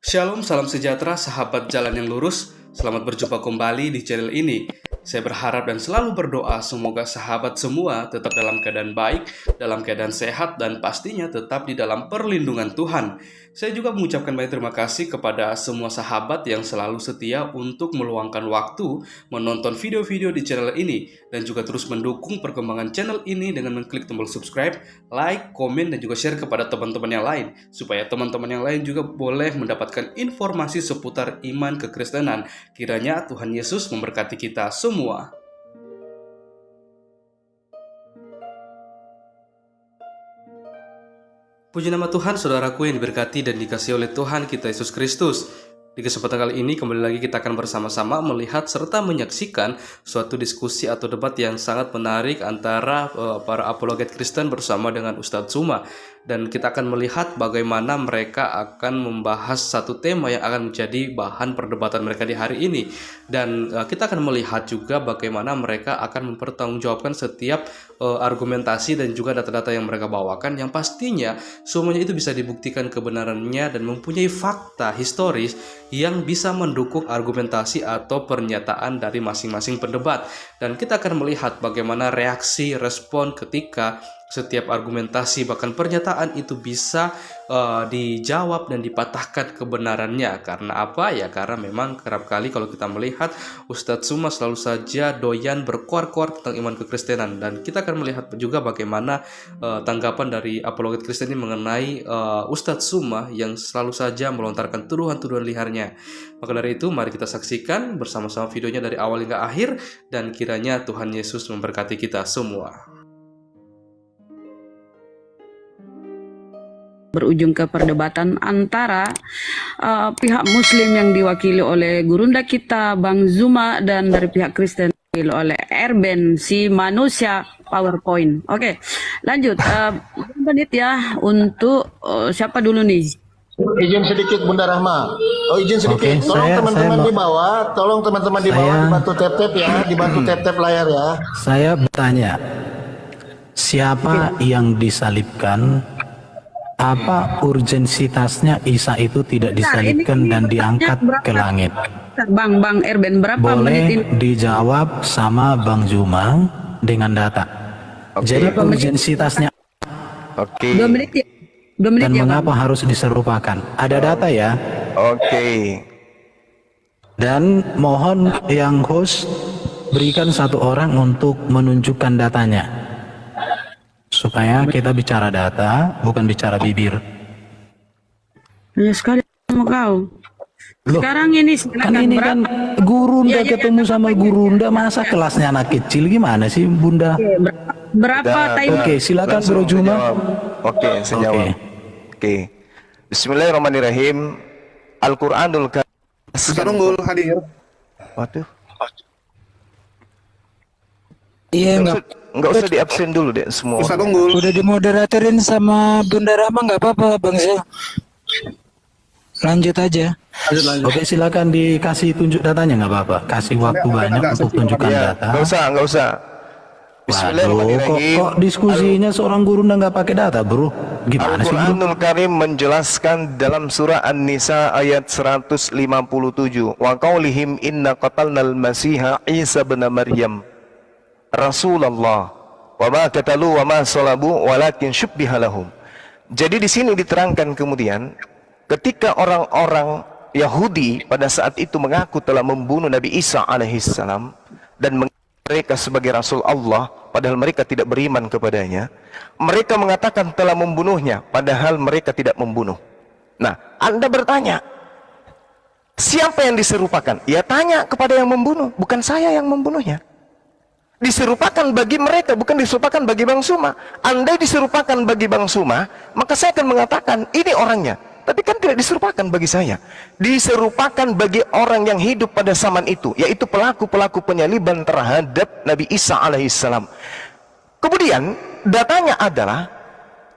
Shalom, salam sejahtera, sahabat jalan yang lurus. Selamat berjumpa kembali di channel ini. Saya berharap dan selalu berdoa semoga sahabat semua tetap dalam keadaan baik, dalam keadaan sehat, dan pastinya tetap di dalam perlindungan Tuhan. Saya juga mengucapkan banyak terima kasih kepada semua sahabat yang selalu setia untuk meluangkan waktu menonton video-video di channel ini dan juga terus mendukung perkembangan channel ini dengan mengklik tombol subscribe, like, komen, dan juga share kepada teman-teman yang lain supaya teman-teman yang lain juga boleh mendapatkan informasi seputar iman kekristenan. Kiranya Tuhan Yesus memberkati kita semua. Puji nama Tuhan, saudaraku yang diberkati dan dikasihi oleh Tuhan kita Yesus Kristus. Di kesempatan kali ini kembali lagi kita akan bersama-sama melihat serta menyaksikan suatu diskusi atau debat yang sangat menarik antara para apologet Kristen bersama dengan Ustadz Tsuma. Dan kita akan melihat bagaimana mereka akan membahas satu tema yang akan menjadi bahan perdebatan mereka di hari ini. Dan kita akan melihat juga bagaimana mereka akan mempertanggungjawabkan setiap argumentasi dan juga data-data yang mereka bawakan, yang pastinya semuanya itu bisa dibuktikan kebenarannya dan mempunyai fakta historis yang bisa mendukung argumentasi atau pernyataan dari masing-masing pendebat. Dan kita akan melihat bagaimana reaksi respon ketika setiap argumentasi bahkan pernyataan itu bisa dijawab dan dipatahkan kebenarannya. Karena apa ya? Karena memang kerap kali kalau kita melihat Ustadz Tsuma selalu saja doyan berkuar-kuar tentang iman kekristenan, dan kita akan melihat juga bagaimana tanggapan dari apologet Kristen ini mengenai Ustadz Tsuma yang selalu saja melontarkan tuduhan-tuduhan liarnya. Maka dari itu mari kita saksikan bersama-sama videonya dari awal hingga akhir, dan kiranya Tuhan Yesus memberkati kita semua. Berujung ke perdebatan antara pihak Muslim yang diwakili oleh gurunda kita Bang Zuma dan dari pihak Kristen diwakili oleh Erben, si manusia PowerPoint. Oke, lanjut. Menit ya untuk siapa dulu nih? Izin sedikit Bunda Rahma. Oh, izin sedikit. Oke, Tolong teman-teman di bawah, tolong teman-teman di bawah dibantu tap-tap ya, dibantu tap-tap layar ya. Saya bertanya, siapa yang disalibkan? Apa urgensitasnya Isa itu tidak disalibkan dan diangkat ke langit? Bang Erben, berapa menit ini? Boleh dijawab sama Bang Zuma dengan data. Jadi urgensitasnya. Oke. 2 menit ya. 2 menit Dan ya, mengapa Bang? harus diserupakan? Ada data ya. Oke. Dan mohon yang host berikan satu orang untuk menunjukkan datanya, supaya kita bicara data, bukan bicara bibir. Hanya sekali sama kau. Loh, Sekarang ini kan silakan ini berapa? kan gurunda Ya, ketemu sama gurunda, masa kelasnya anak kecil, gimana sih Bunda? Berapa time? Oke, silakan Bro Langsung Juma. jawab. Oke, saya jawab. Oke. Bismillahirrahmanirrahim. Al-Qur'anul Karim. Ustaz Unggul hadir. Waduh. Iya, Enggak usah di absen dulu deh semua. Ustaz Unggul. udah dimoderatorin sama Bunda Rama, nggak apa-apa Bang Zul. Lanjut aja. Oke, silakan dikasih tunjuk datanya, nggak apa-apa. Kasih waktu banyak untuk tunjukkan Ya, data. enggak usah. Waduh, Bismillahirrahmanirrahim. kok diskusinya seorang gurunda nggak pakai data, Bro? Gimana sih, Bro? Al-Quranul Karim menjelaskan dalam surah An-Nisa ayat 157. Wa qaulihim inna qatalnal masiha Isa bin Maryam Rasulullah wa ma qatalu wa ma salabu walakin syubbiha lahum. Jadi di sini diterangkan kemudian ketika orang-orang Yahudi pada saat itu mengaku telah membunuh Nabi Isa alaihissalam dan mereka sebagai Rasul Allah, padahal mereka tidak beriman kepadanya. Mereka mengatakan telah membunuhnya, padahal mereka tidak membunuh. Nah, Anda bertanya, siapa yang diserupakan? Ya tanya kepada yang membunuh, bukan saya yang membunuhnya. Diserupakan bagi mereka, bukan diserupakan bagi Bang Suma. Andai diserupakan bagi Bang Suma, maka saya akan mengatakan, ini orangnya. Tapi kan tidak diserupakan bagi saya. Diserupakan bagi orang yang hidup pada zaman itu, yaitu pelaku-pelaku penyaliban terhadap Nabi Isa alaihissalam. Kemudian datanya adalah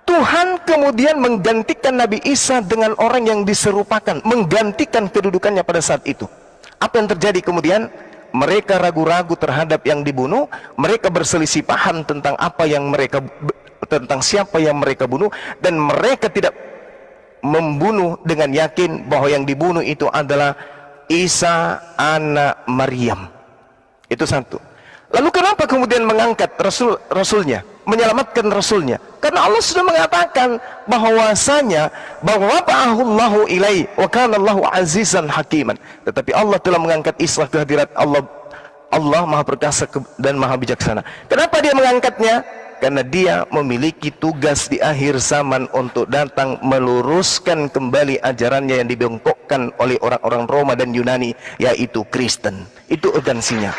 Tuhan kemudian menggantikan Nabi Isa dengan orang yang diserupakan, menggantikan kedudukannya pada saat itu. Apa yang terjadi kemudian? Mereka ragu-ragu terhadap yang dibunuh, mereka berselisih paham tentang apa yang mereka, tentang siapa yang mereka bunuh, dan mereka tidak membunuh dengan yakin bahwa yang dibunuh itu adalah Isa anak Maryam. Itu satu. Lalu kenapa kemudian mengangkat rasulnya, menyelamatkan rasulnya? Karena Allah sudah mengatakan bahwasanya bahwa ba'ahullahu ilai wa kana Allahu azizan hakiman. Tetapi Allah telah mengangkat Isa ke hadirat Allah. Allah Maha Perkasa dan Maha Bijaksana. Kenapa dia mengangkatnya? Karena dia memiliki tugas di akhir zaman untuk datang meluruskan kembali ajarannya yang dibengkokkan oleh orang-orang Roma dan Yunani, yaitu Kristen. Itu urgensinya.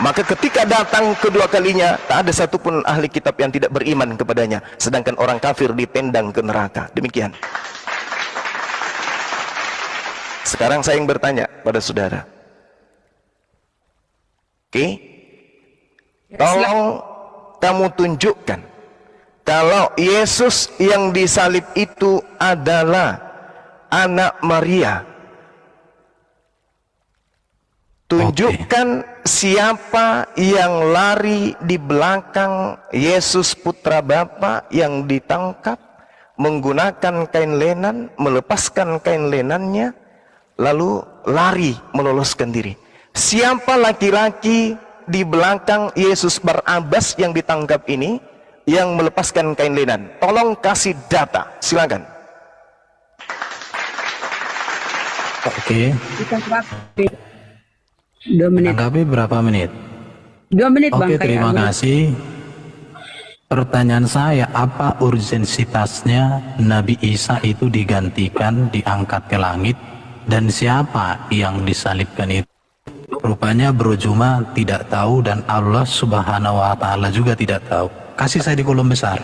Maka ketika datang kedua kalinya, tak ada satupun ahli kitab yang tidak beriman kepadanya, sedangkan orang kafir ditendang ke neraka. Demikian. Sekarang saya ingin bertanya pada saudara. Oke? Tolong kamu tunjukkan kalau Yesus yang disalib itu adalah anak Maria. Tunjukkan siapa yang lari di belakang Yesus putra Bapa yang ditangkap menggunakan kain lenan, melepaskan kain lenannya, lalu lari meloloskan diri. Siapa laki-laki di belakang Yesus Barabas yang ditangkap ini yang melepaskan kain lenan? Tolong kasih data, silakan. Oke. 2 menit. Tanggapi berapa menit? 2 menit Bang. Oke, terima kasih. Pertanyaan saya, apa urgensitasnya Nabi Isa itu digantikan, diangkat ke langit, dan siapa yang disalibkan itu? Rupanya Bro Juma tidak tahu dan Allah Subhanahu wa Ta'ala juga tidak tahu. Kasih saya di kolom besar.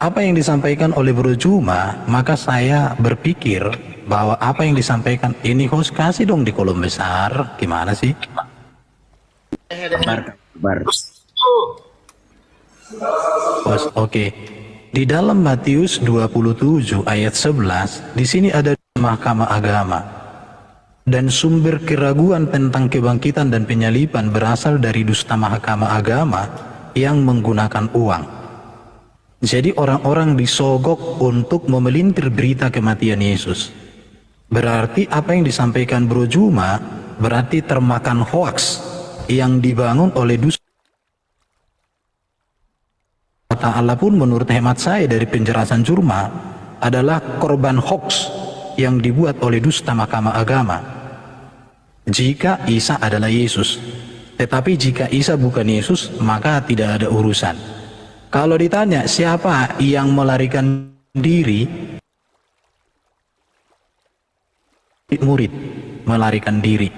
Apa yang disampaikan oleh Bro Juma, maka saya berpikir bahwa apa yang disampaikan ini host kasih dong di kolom besar. Gimana sih? Host, oke. Di dalam Matius 27 ayat 11, di sini ada mahkamah agama. Dan sumber keraguan tentang kebangkitan dan penyaliban berasal dari dusta mahkamah agama yang menggunakan uang. Jadi orang-orang disogok untuk memelintir berita kematian Yesus. Berarti apa yang disampaikan Bro Juma berarti termakan hoaks yang dibangun oleh dusta. Ta'ala pun menurut hemat saya dari penjelasan Jurma adalah korban hoaks yang dibuat oleh dusta mahkamah agama. Jika Isa adalah Yesus, tetapi jika Isa bukan Yesus, maka tidak ada urusan. Kalau ditanya siapa yang melarikan diri, murid melarikan diri.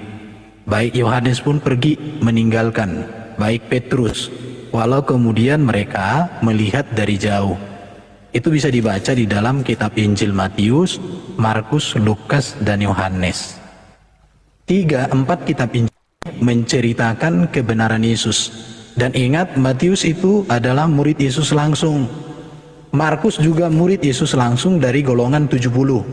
Baik Yohanes pun pergi meninggalkan, baik Petrus, walau kemudian mereka melihat dari jauh. Itu bisa dibaca di dalam kitab Injil Matius, Markus, Lukas, dan Yohanes. 3-4 kitab Injil menceritakan kebenaran Yesus. Dan ingat, Matius itu adalah murid Yesus langsung. Markus juga murid Yesus langsung dari golongan 70.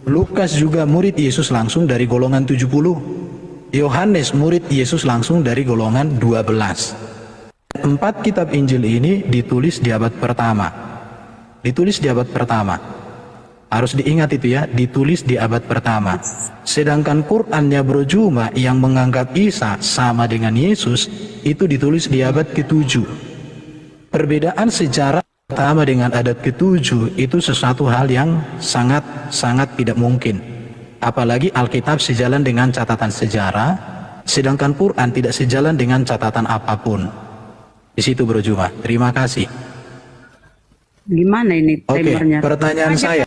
Lukas juga murid Yesus langsung dari golongan 70. Yohanes murid Yesus langsung dari golongan 12. 4 kitab Injil ini ditulis di abad pertama. Ditulis di abad pertama. Harus diingat itu ya, ditulis di abad pertama. Sedangkan Qur'annya Bro Juma yang menganggap Isa sama dengan Yesus itu ditulis di abad ke-7. Perbedaan sejarah pertama dengan abad ke-7 itu sesuatu hal yang sangat tidak mungkin. Apalagi Alkitab sejalan dengan catatan sejarah, sedangkan Quran tidak sejalan dengan catatan apapun. Di situ Bro Juma. Terima kasih. Gimana ini timernya? Oke, pertanyaan saya.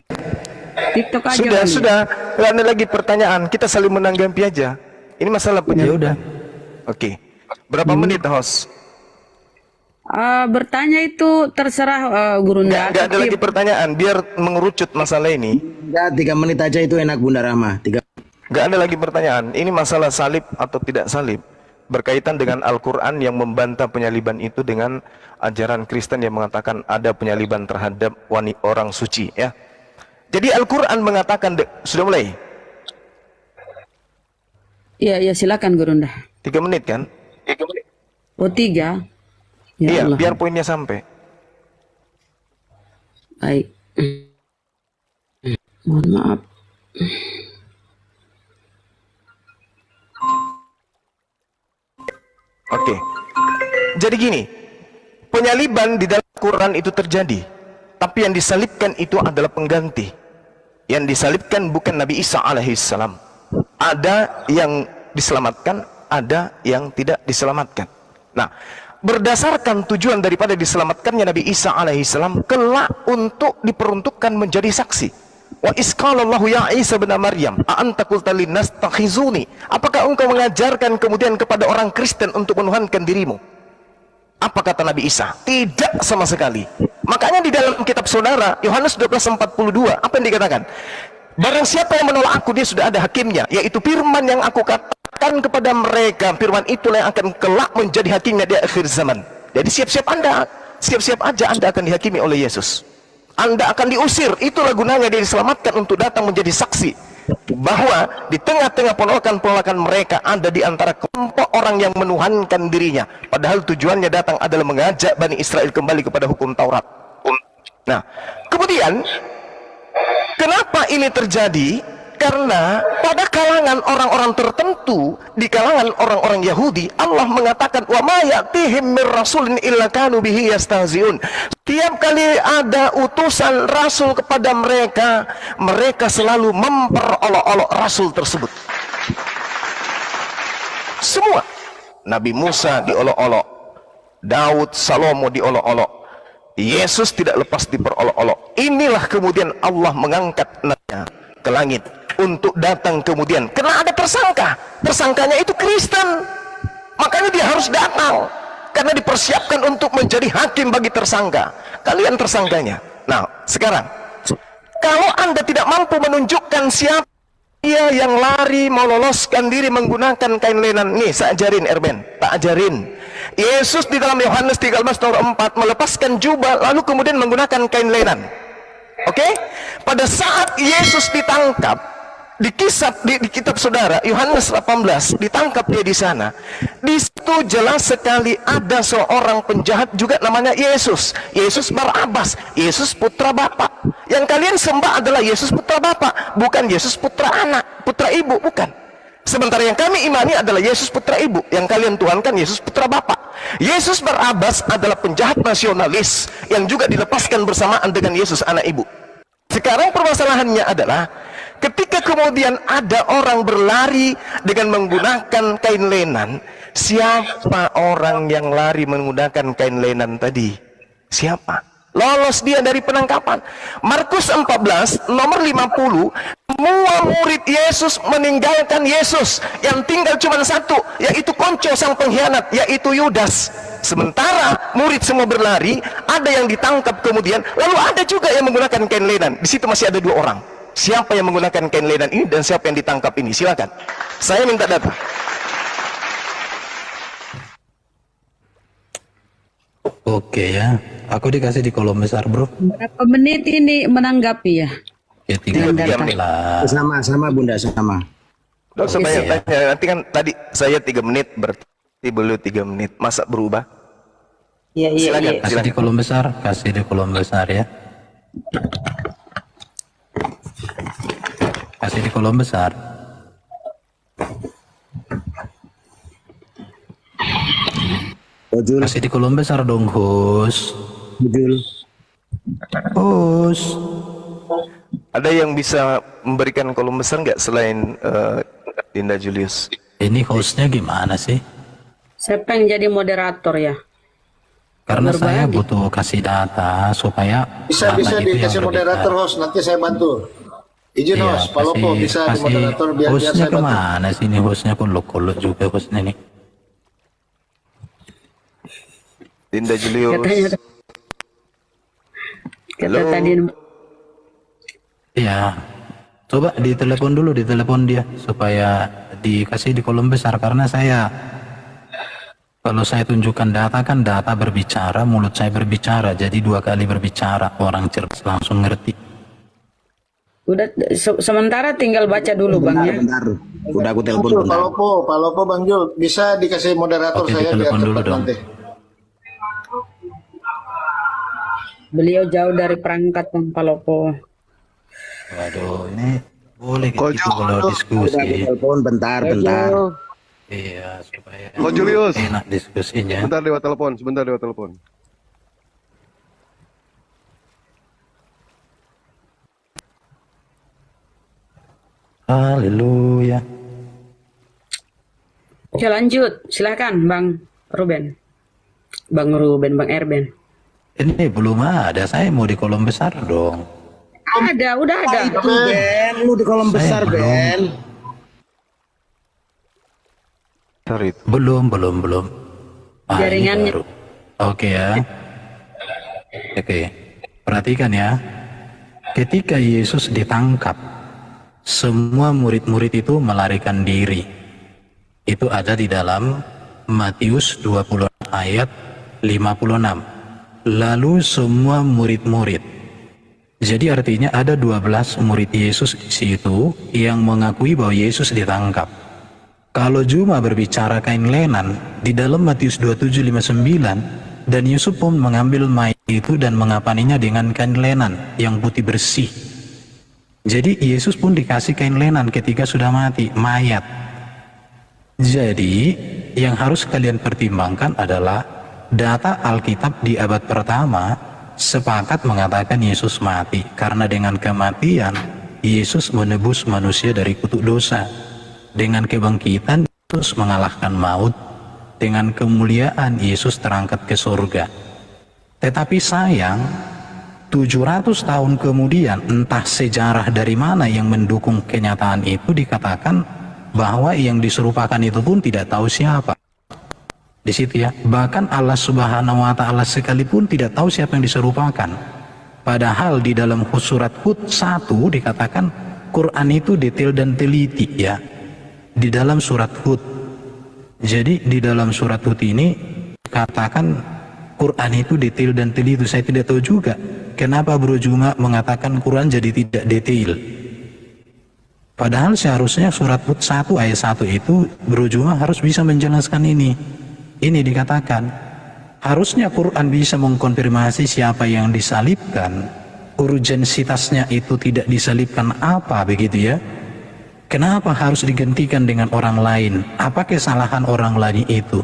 TikTok aja. Sudah. Tidak ada lagi pertanyaan. Kita saling menanggapi aja. Ini masalah Ya penyelidikan. udah. Oke. Berapa menit, host? Bertanya itu terserah Gurunda. Nggak ada lagi pertanyaan. Biar mengerucut masalah ini. Enggak, 3 menit aja itu enak Bunda Rahma. 3. Nggak ada lagi pertanyaan. Ini masalah salib atau tidak salib. Berkaitan dengan Al-Quran yang membantah penyaliban itu dengan ajaran Kristen yang mengatakan ada penyaliban terhadap orang suci, ya. Jadi Al-Quran mengatakan, sudah mulai? Iya, silakan Gurunda. 3 menit kan? 3 menit. Oh 3. Ya Iya, Allah. biar poinnya sampai. Baik. Mohon maaf. Oke. Jadi gini, penyaliban di dalam Quran itu terjadi, tapi yang disalibkan itu adalah pengganti. Yang disalibkan bukan Nabi Isa alaihissalam. Ada yang diselamatkan, ada yang tidak diselamatkan. Nah, berdasarkan tujuan daripada diselamatkannya Nabi Isa alaihissalam kelak untuk diperuntukkan menjadi saksi. Wa isqalallahu ya Isa bin Maryam a anta qulta linnas takhizuni, apakah engkau mengajarkan kemudian kepada orang Kristen untuk menuhankan dirimu? Apa kata Nabi Isa? Tidak sama sekali. Makanya di dalam kitab saudara Yohanes 12:42 apa yang dikatakan? Barang siapa yang menolak aku, dia sudah ada hakimnya, yaitu firman yang aku katakan kepada mereka. Firman itulah yang akan kelak menjadi hakimnya di akhir zaman. Jadi siap-siap Anda, siap-siap aja Anda akan dihakimi oleh Yesus. Anda akan diusir. Itulah gunanya dia diselamatkan, untuk datang menjadi saksi bahwa di tengah-tengah penolakan-penolakan mereka ada di antara kelompok orang yang menuhankan dirinya, padahal tujuannya datang adalah mengajak Bani Israel kembali kepada hukum Taurat. Nah, kemudian kenapa ini terjadi? Karena pada kalangan orang-orang tertentu, di kalangan orang-orang Yahudi, Allah mengatakan wa ma ya'tihim mir rasulin illa kanu bihi yastahzi'un. Tiap kali ada utusan rasul kepada mereka, mereka selalu memperolok-olok rasul tersebut. Semua. Nabi Musa diolok-olok, Daud, Salomo diolok-olok, Yesus tidak lepas diperolok-olok. Inilah kemudian Allah mengangkat nabinya ke langit untuk datang kemudian, karena ada tersangka, tersangkanya itu Kristen, makanya dia harus datang karena dipersiapkan untuk menjadi hakim bagi tersangka. Kalian tersangkanya. Nah, sekarang kalau Anda tidak mampu menunjukkan siapa dia yang lari meloloskan diri menggunakan kain lenan, nih saya ajarin Erben, tak ajarin. Yesus di dalam Yohanes 13:4 melepaskan jubah lalu kemudian menggunakan kain lenan. Oke? Pada saat Yesus ditangkap di kisah di kitab saudara Yohanes 18, ditangkap dia di sana. Di situ jelas sekali ada seorang penjahat juga namanya Yesus. Yesus Barabas, Yesus putra Bapa. Yang kalian sembah adalah Yesus putra Bapa, bukan Yesus putra anak, putra ibu, bukan. Sementara yang kami imani adalah Yesus putra ibu, yang kalian tuhankan Yesus putra Bapa. Yesus Barabas adalah penjahat nasionalis yang juga dilepaskan bersamaan dengan Yesus anak ibu. Sekarang permasalahannya adalah ketika kemudian ada orang berlari dengan menggunakan kain lenan, siapa orang yang lari menggunakan kain lenan tadi? Siapa? Lolos dia dari penangkapan. Markus 14 nomor 50, semua murid Yesus meninggalkan Yesus, yang tinggal cuma satu, yaitu Konco sang pengkhianat, yaitu Yudas. Sementara murid semua berlari, ada yang ditangkap kemudian, lalu ada juga yang menggunakan kain lenan. Di situ masih ada dua orang. Siapa yang menggunakan kain lenan ini dan siapa yang ditangkap ini? Silakan. Saya minta data. Oke ya, aku dikasih di kolom besar bro. Berapa menit ini menanggapi ya? Ya 3 menit lah. Sama Bunda, sama. Tidak usah banyak tanya. Nanti kan tadi saya 3 menit, berarti beliau 3 menit. Masa berubah? Iya. Silakan. Kasih di kolom besar, kasih di kolom besar ya. Kasih di kolom besar. Ojul, Kasih di kolom besar dong, host. Ojul. Host. Ada yang bisa memberikan kolom besar nggak selain Dinda Julius? Ini hostnya gimana sih? Siapa yang jadi moderator ya? Karena saya butuh kasih data supaya Bisa anak itu yang dikasih moderator berbicara. host, nanti saya bantu. Izin Iya, host, Pak Lopo bisa di moderator biar hostnya saya bantu. kemana sih ini hostnya? Kolot juga hostnya nih. Dinda Julius. Kata Halo. tadi Iya, coba ditelepon dulu, ditelepon dia supaya dikasih di kolom besar. Karena saya, kalau saya tunjukkan data kan data berbicara, mulut saya berbicara, jadi 2 kali berbicara, orang cerdas langsung ngerti. udah sementara tinggal baca dulu Bang ya. Bentar. Udah aku telepon Pak bentar. Lopo Bang Jul, bisa dikasih moderator Oke, saya biar ditelepon dulu cepat dong. nanti. Beliau jauh dari perangkat Bang Palopo. Waduh, ini boleh Ko gitu kalau Udah diskusi. telepon bentar, bentar. Iya, supaya Ko Julius, enak diskusinya. sebentar lewat telepon, sebentar lewat telepon. Haleluya. Oke, lanjut. Silakan Bang Ruben. Bang Ruben, Bang Erben. Ini belum ada, saya mau di kolom besar dong. Ada, udah ada. Itu Ben, lu di kolom besar belum. Ben. Bentar itu. Belum. Ah, ini Jaringannya. baru. Oke ya. Oke, perhatikan ya. Ketika Yesus ditangkap, semua murid-murid itu melarikan diri. Itu ada di dalam Matius 20 ayat 56. Lalu semua murid-murid. Jadi artinya ada 12 murid Yesus di situ yang mengakui bahwa Yesus ditangkap. Kalau cuma berbicara kain lenan di dalam Matius 27:59, dan Yusuf pun mengambil mayat itu dan mengapaninya dengan kain lenan yang putih bersih. Jadi Yesus pun dikasih kain lenan ketika sudah mati, mayat. Jadi yang harus kalian pertimbangkan adalah data Alkitab di abad pertama sepakat mengatakan Yesus mati karena dengan kematian Yesus menebus manusia dari kutuk dosa. Dengan kebangkitan Yesus mengalahkan maut. Dengan kemuliaan Yesus terangkat ke surga. Tetapi sayang 700 tahun kemudian entah sejarah dari mana yang mendukung kenyataan itu dikatakan bahwa yang diserupakan itu pun tidak tahu siapa. Di situ ya, bahkan Allah Subhanahu wa taala sekalipun tidak tahu siapa yang diserupakan. Padahal di dalam surat Hud 1 dikatakan Quran itu detail dan teliti ya. Di dalam surat Hud. Jadi di dalam surat Hud ini katakan Quran itu detail dan teliti. Saya tidak tahu juga kenapa Bro Juma mengatakan Quran jadi tidak detail. Padahal seharusnya surat Hud 1 ayat 1 itu Bro Juma harus bisa menjelaskan ini. Ini dikatakan harusnya Quran bisa mengkonfirmasi siapa yang disalibkan, urgensitasnya itu tidak disalibkan apa begitu ya. Kenapa harus digantikan dengan orang lain? Apa kesalahan orang lain itu?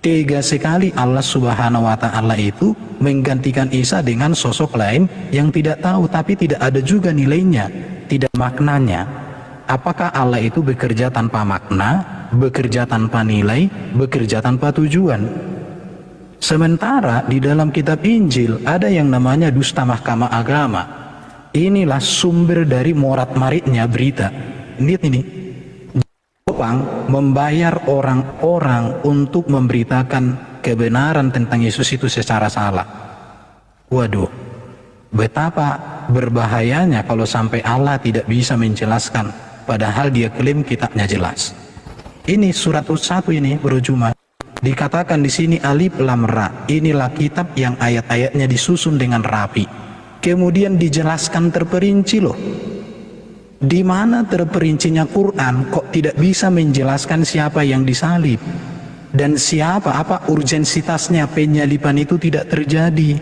Tega sekali Allah Subhanahu wa taala itu menggantikan Isa dengan sosok lain yang tidak tahu, tapi tidak ada juga nilainya, tidak maknanya. Apakah Allah itu bekerja tanpa makna, bekerja tanpa nilai, bekerja tanpa tujuan? Sementara di dalam kitab Injil ada yang namanya dusta mahkamah agama. Inilah sumber dari morat-maritnya berita. Lihat ini. Jepang membayar orang-orang untuk memberitakan kebenaran tentang Yesus itu secara salah. Waduh, betapa berbahayanya kalau sampai Allah tidak bisa menjelaskan, padahal dia klaim kitabnya jelas. Ini surat 1 ini Bro Juma. Dikatakan di sini alif lam ra. Inilah kitab yang ayat-ayatnya disusun dengan rapi. Kemudian dijelaskan terperinci loh. Di mana terperincinya Quran kok tidak bisa menjelaskan siapa yang disalib dan siapa, apa urgensitasnya penyaliban itu tidak terjadi.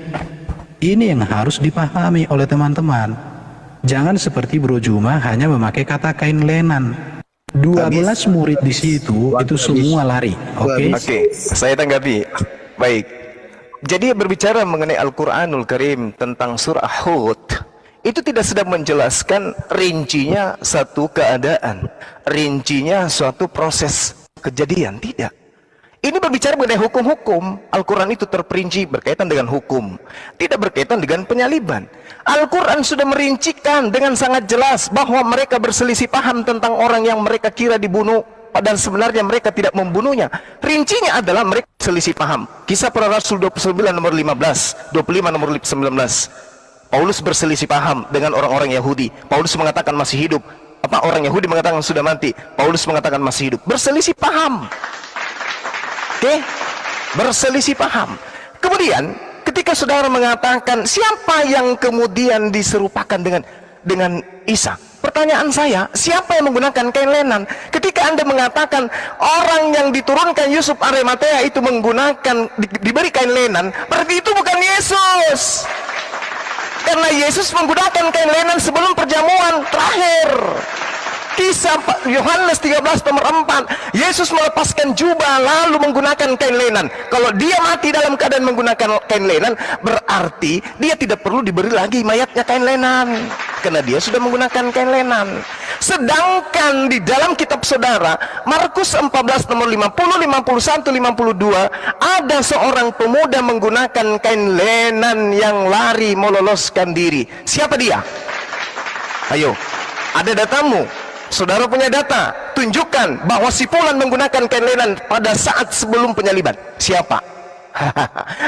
Ini yang harus dipahami oleh teman-teman. Jangan seperti Bro Juma hanya memakai kata kain lenan. 12 murid di situ itu semua lari. Oke, saya tanggapi. Baik. Jadi berbicara mengenai Al-Qur'anul Karim tentang surah Hud, itu tidak sedang menjelaskan rincinya satu keadaan, rincinya suatu proses kejadian, tidak. Ini berbicara mengenai hukum-hukum. Al-Quran itu terperinci berkaitan dengan hukum, tidak berkaitan dengan penyaliban. Al-Quran sudah merincikan dengan sangat jelas bahwa mereka berselisih paham tentang orang yang mereka kira dibunuh, padahal sebenarnya mereka tidak membunuhnya. Rincinya adalah mereka berselisih paham. Kisah para Rasul 29 nomor 15, 25 nomor 19. Paulus berselisih paham dengan orang-orang Yahudi. Paulus mengatakan masih hidup. Orang Yahudi mengatakan sudah mati. Paulus mengatakan masih hidup. Berselisih paham. Oke? Berselisih paham. Kemudian ketika saudara mengatakan siapa yang kemudian diserupakan dengan Isa? Pertanyaan saya, siapa yang menggunakan kain lenan? Ketika Anda mengatakan orang yang diturunkan Yusuf Arimatea itu menggunakan diberi kain lenan, berarti itu bukan Yesus. karena Yesus menggunakan kain lenan sebelum perjamuan terakhir. Kisah Yohanes 13 nomor 4, Yesus melepaskan jubah lalu menggunakan kain lenan. Kalau dia mati dalam keadaan menggunakan kain lenan, berarti dia tidak perlu diberi lagi mayatnya kain lenan, karena dia sudah menggunakan kain lenan. Sedangkan di dalam kitab saudara Markus 14 nomor 50, 51, 52, ada seorang pemuda menggunakan kain lenan yang lari meloloskan diri. Siapa dia? Ayo, ada datamu. Saudara punya data, tunjukkan bahwa si fulan menggunakan kain lenan pada saat sebelum penyaliban. Siapa?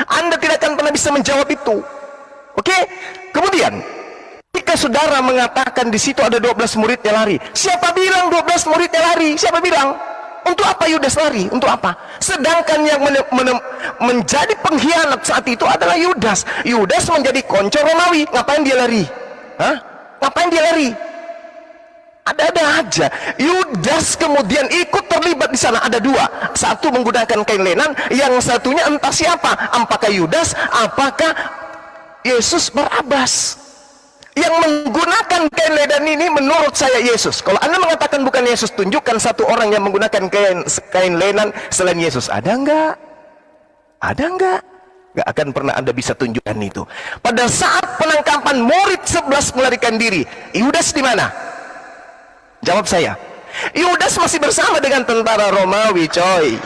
Anda tidak akan pernah bisa menjawab itu. Oke? Kemudian ketika saudara mengatakan di situ ada 12 muridnya lari, siapa bilang 12 muridnya lari? Siapa bilang? Untuk apa Yudas lari? Untuk apa? Sedangkan yang menjadi pengkhianat saat itu adalah Yudas. Yudas menjadi konco Romawi. Ngapain dia lari? Hah? Ngapain dia lari? Ada-ada aja. Yudas kemudian ikut terlibat di sana. Ada dua. Satu menggunakan kain lenan, yang satunya entah siapa. Apakah Yudas? Apakah Yesus Barabas? Yang menggunakan kain lenan ini menurut saya Yesus. Kalau Anda mengatakan bukan Yesus, tunjukkan satu orang yang menggunakan kain lenan selain Yesus. Ada enggak? Ada enggak? Gak akan pernah Anda bisa tunjukkan itu. Pada saat penangkapan murid 11 melarikan diri, Yudas di mana? Jawab saya. Yudas masih bersama dengan tentara Romawi, coy.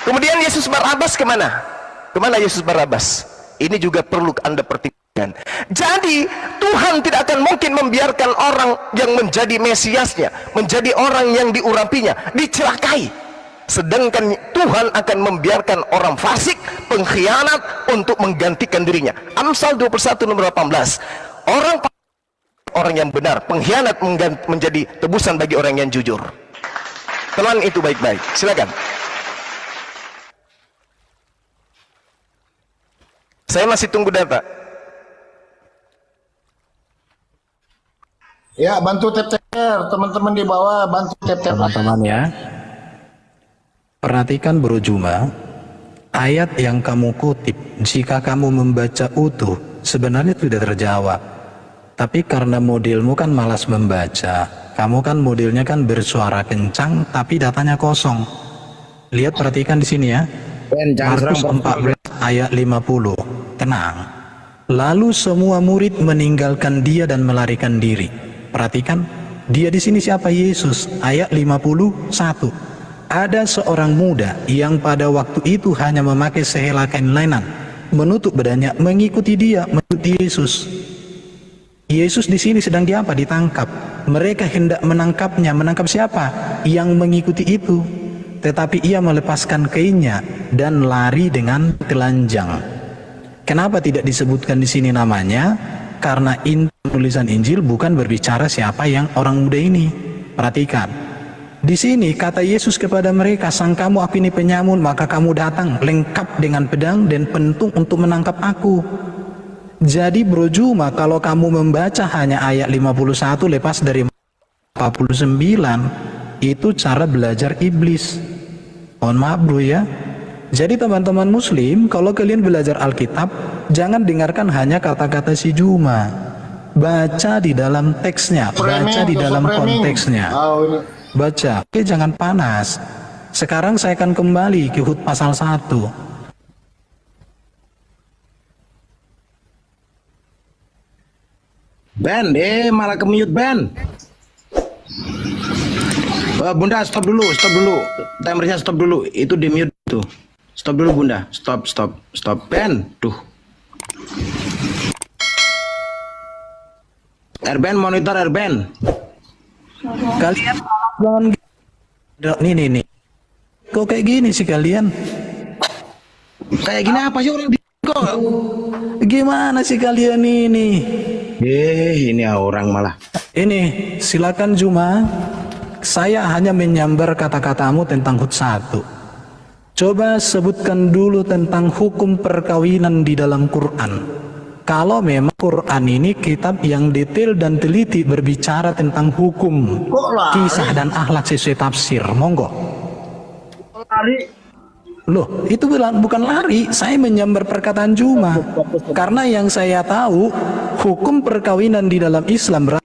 Kemudian Yesus Barabas kemana? Kemana Yesus Barabas? Ini juga perlu Anda pertimbangkan. Jadi Tuhan tidak akan mungkin membiarkan orang yang menjadi Mesiasnya, menjadi orang yang diurapinya, dicelakai. Sedangkan Tuhan akan membiarkan orang fasik, pengkhianat untuk menggantikan dirinya. Amsal 21 nomor 18. Orang yang benar, pengkhianat menjadi tebusan bagi orang yang jujur. Telan itu baik-baik. Silakan. Saya masih tunggu data. Ya, bantu tap-tap, teman-teman di bawah bantu tap-tap. Teman-teman ya, perhatikan Bro Juma, ayat yang kamu kutip, jika kamu membaca utuh, sebenarnya tidak terjawab. Tapi karena modelmu kan malas membaca, kamu kan modelnya kan bersuara kencang, tapi datanya kosong. Lihat, perhatikan di sini ya. Markus 14 ayat 50. Tenang. Lalu semua murid meninggalkan dia dan melarikan diri. Perhatikan, dia di sini siapa? Yesus. Ayat 51. Ada seorang muda yang pada waktu itu hanya memakai sehelai kain lenan, menutup badannya, mengikuti dia, mengikuti Yesus. Yesus di sini sedang diapa? Ditangkap. Mereka hendak menangkapnya. Menangkap siapa? Yang mengikuti itu. Tetapi ia melepaskan kainnya dan lari dengan telanjang. Kenapa tidak disebutkan di sini namanya? Karena tulisan Injil bukan berbicara siapa yang orang muda ini. Perhatikan. Di sini kata Yesus kepada mereka, sang kamu aku ini penyamun, maka kamu datang lengkap dengan pedang dan pentung untuk menangkap aku. Jadi Bro Juma, kalau kamu membaca hanya ayat 51 lepas dari 49, itu cara belajar iblis. Mohon maaf bro ya. Jadi teman-teman muslim, kalau kalian belajar Alkitab, jangan dengarkan hanya kata-kata si Juma. Baca di dalam teksnya, baca di dalam konteksnya. Baca, oke, jangan panas. Sekarang saya akan kembali ke Hud pasal 1. Ben, malah ke-mute Ben. Bunda, stop dulu. Timernya stop dulu. Itu di mute tuh. Stop dulu Bunda. Stop. Ben, tuh. Erben, monitor Erben. Kalian jangan nih. Kok kayak gini sih kalian? Kayak gini apa sih orang di kok? Gimana sih kalian ini? Ini orang malah. Ini, silakan Juma. Saya hanya menyambar kata-katamu tentang Hud 1. Coba sebutkan dulu tentang hukum perkawinan di dalam Quran. Kalau memang Quran ini kitab yang detail dan teliti berbicara tentang hukum, kisah dan akhlak sesuai tafsir, monggo. Loh, itu bukan lari, saya menyambar perkataan Juma. Karena yang saya tahu, hukum perkawinan di dalam Islam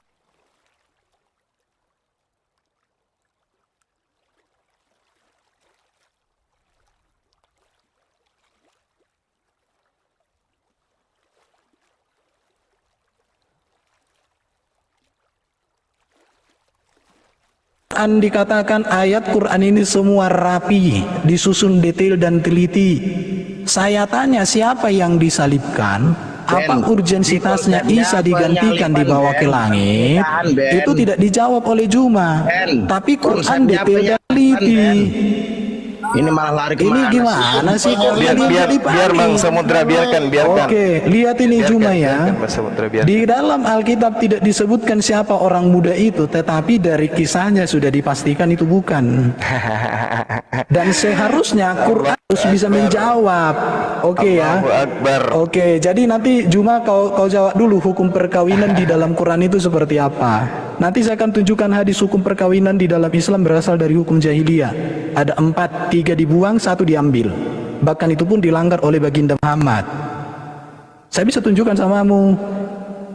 dikatakan ayat Quran ini semua rapi, disusun detail dan teliti. Saya tanya, siapa yang disalibkan? Apa urgensitasnya Isa digantikan dibawa ke langit? Itu tidak dijawab oleh Juma. Tapi Quran detail dan teliti. Ini malah lari Ini gimana sih? Biar Bang Samudra, biarkan. Oke, lihat ini Juma ya. Bang Samudra, biarkan. Di dalam Alkitab tidak disebutkan siapa orang muda itu, tetapi dari kisahnya sudah dipastikan itu bukan. Dan seharusnya Quran harus bisa menjawab. Oke ya. Allahu Akbar. Oke, jadi nanti Juma kau jawab dulu hukum perkawinan di dalam Quran itu seperti apa. Nanti saya akan tunjukkan hadis hukum perkawinan di dalam Islam berasal dari hukum jahiliyah. Ada 4, 3 dibuang, 1 diambil. Bahkan itu pun dilanggar oleh baginda Muhammad. Saya bisa tunjukkan samamu.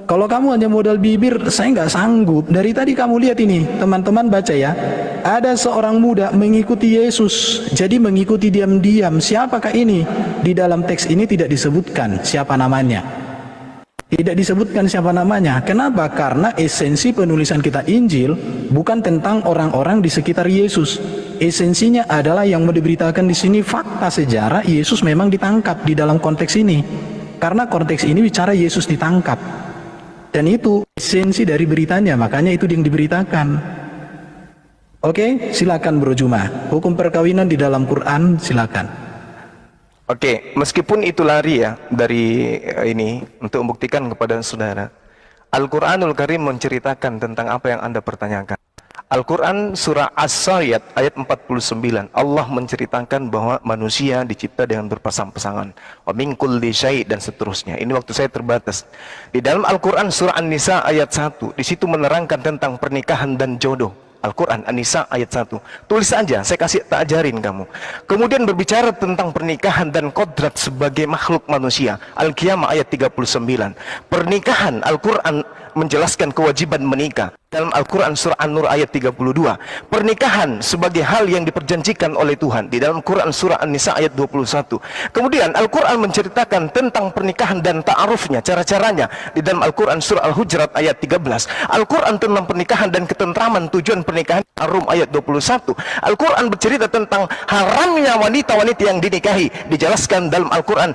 Kalau kamu hanya modal bibir, saya nggak sanggup. Dari tadi kamu lihat ini, teman-teman baca ya. Ada seorang muda mengikuti Yesus, jadi mengikuti diam-diam. Siapakah ini? Di dalam teks ini tidak disebutkan siapa namanya. Tidak disebutkan siapa namanya. Kenapa? Karena esensi penulisan kitab Injil bukan tentang orang-orang di sekitar Yesus. Esensinya adalah yang mau diberitakan di sini fakta sejarah Yesus memang ditangkap di dalam konteks ini. Karena konteks ini bicara Yesus ditangkap. Dan itu esensi dari beritanya, makanya itu yang diberitakan. Oke, silakan Bro Juma. Hukum perkawinan di dalam Quran, silakan. Oke, meskipun itu lari ya dari ini untuk membuktikan kepada saudara, Al-Quranul Karim menceritakan tentang apa yang Anda pertanyakan. Al-Quran surah As-Sayyad ayat 49, Allah menceritakan bahwa manusia dicipta dengan berpasang-pasangan, wa min kulli syai' dan seterusnya. Ini waktu saya terbatas. Di dalam Al-Quran surah An-Nisa ayat 1, di situ menerangkan tentang pernikahan dan jodoh. Al-Quran An-Nisa ayat 1. Tulis aja, saya tak ajarin kamu. Kemudian berbicara tentang pernikahan dan kodrat sebagai makhluk manusia. Al-Qiyamah ayat 39. Pernikahan, Al-Quran menjelaskan kewajiban menikah. Dalam Al-Quran surah An-Nur ayat 32. Pernikahan sebagai hal yang diperjanjikan oleh Tuhan. Di dalam Quran surah An-Nisa ayat 21. Kemudian Al-Quran menceritakan tentang pernikahan dan ta'arufnya, cara-caranya. Di dalam Al-Quran surah Al-Hujurat ayat 13. Al-Quran tentang pernikahan dan ketentraman, tujuan pernikahan, Ar-Rum ayat 21. Al-Quran bercerita tentang haramnya wanita-wanita yang dinikahi. Dijelaskan dalam Al-Quran.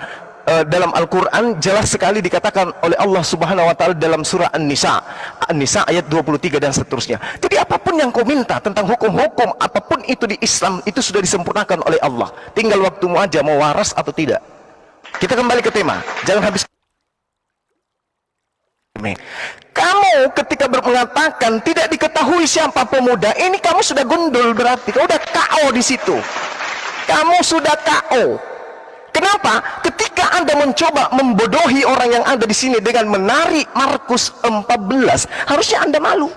Dalam Al-Quran jelas sekali dikatakan oleh Allah Subhanahu wa Ta'ala dalam surah An-Nisa ayat 23 dan seterusnya. Jadi apapun yang kau minta tentang hukum-hukum apapun itu di Islam itu sudah disempurnakan oleh Allah. Tinggal waktumu aja mau waras atau tidak. Kita kembali ke tema, jangan habis. Kamu ketika mengatakan tidak diketahui siapa pemuda ini, kamu sudah gundul, berarti kamu sudah KO di situ. Kamu sudah KO. Kenapa? Ketika Anda mencoba membodohi orang yang ada di sini dengan menarik Markus 14, harusnya Anda malu.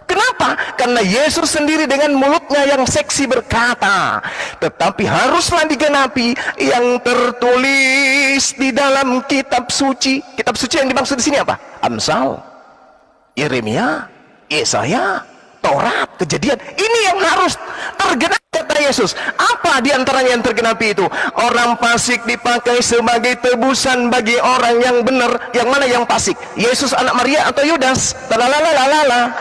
Kenapa? Karena Yesus sendiri dengan mulutnya yang seksi berkata, tetapi haruslah digenapi yang tertulis di dalam kitab suci. Kitab suci yang dimaksud di sini apa? Amsal, Yeremia, Yesaya, Taurat, Kejadian. Ini yang harus tergenapi, kata Yesus. Apa diantaranya yang tergenapi itu? Orang fasik dipakai sebagai tebusan bagi orang yang benar. Yang mana yang fasik? Yesus anak Maria atau Yudas? Talalalalala.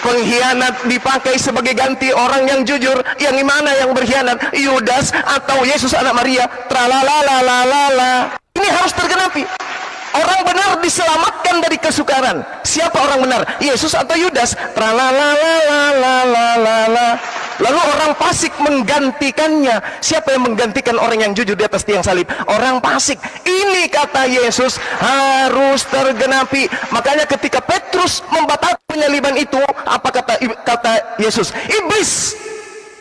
Pengkhianat dipakai sebagai ganti orang yang jujur. Yang mana yang berkhianat? Yudas atau Yesus anak Maria? Tralalalalala. Ini harus tergenapi. Orang benar diselamatkan dari kesukaran. Siapa orang benar? Yesus atau Yudas? Tralalalalala. Lalu orang fasik menggantikannya. Siapa yang menggantikan orang yang jujur di atas tiang salib? Orang fasik. Ini kata Yesus harus tergenapi. Makanya ketika Petrus membatalkan penyaliban itu, apa kata Yesus? Iblis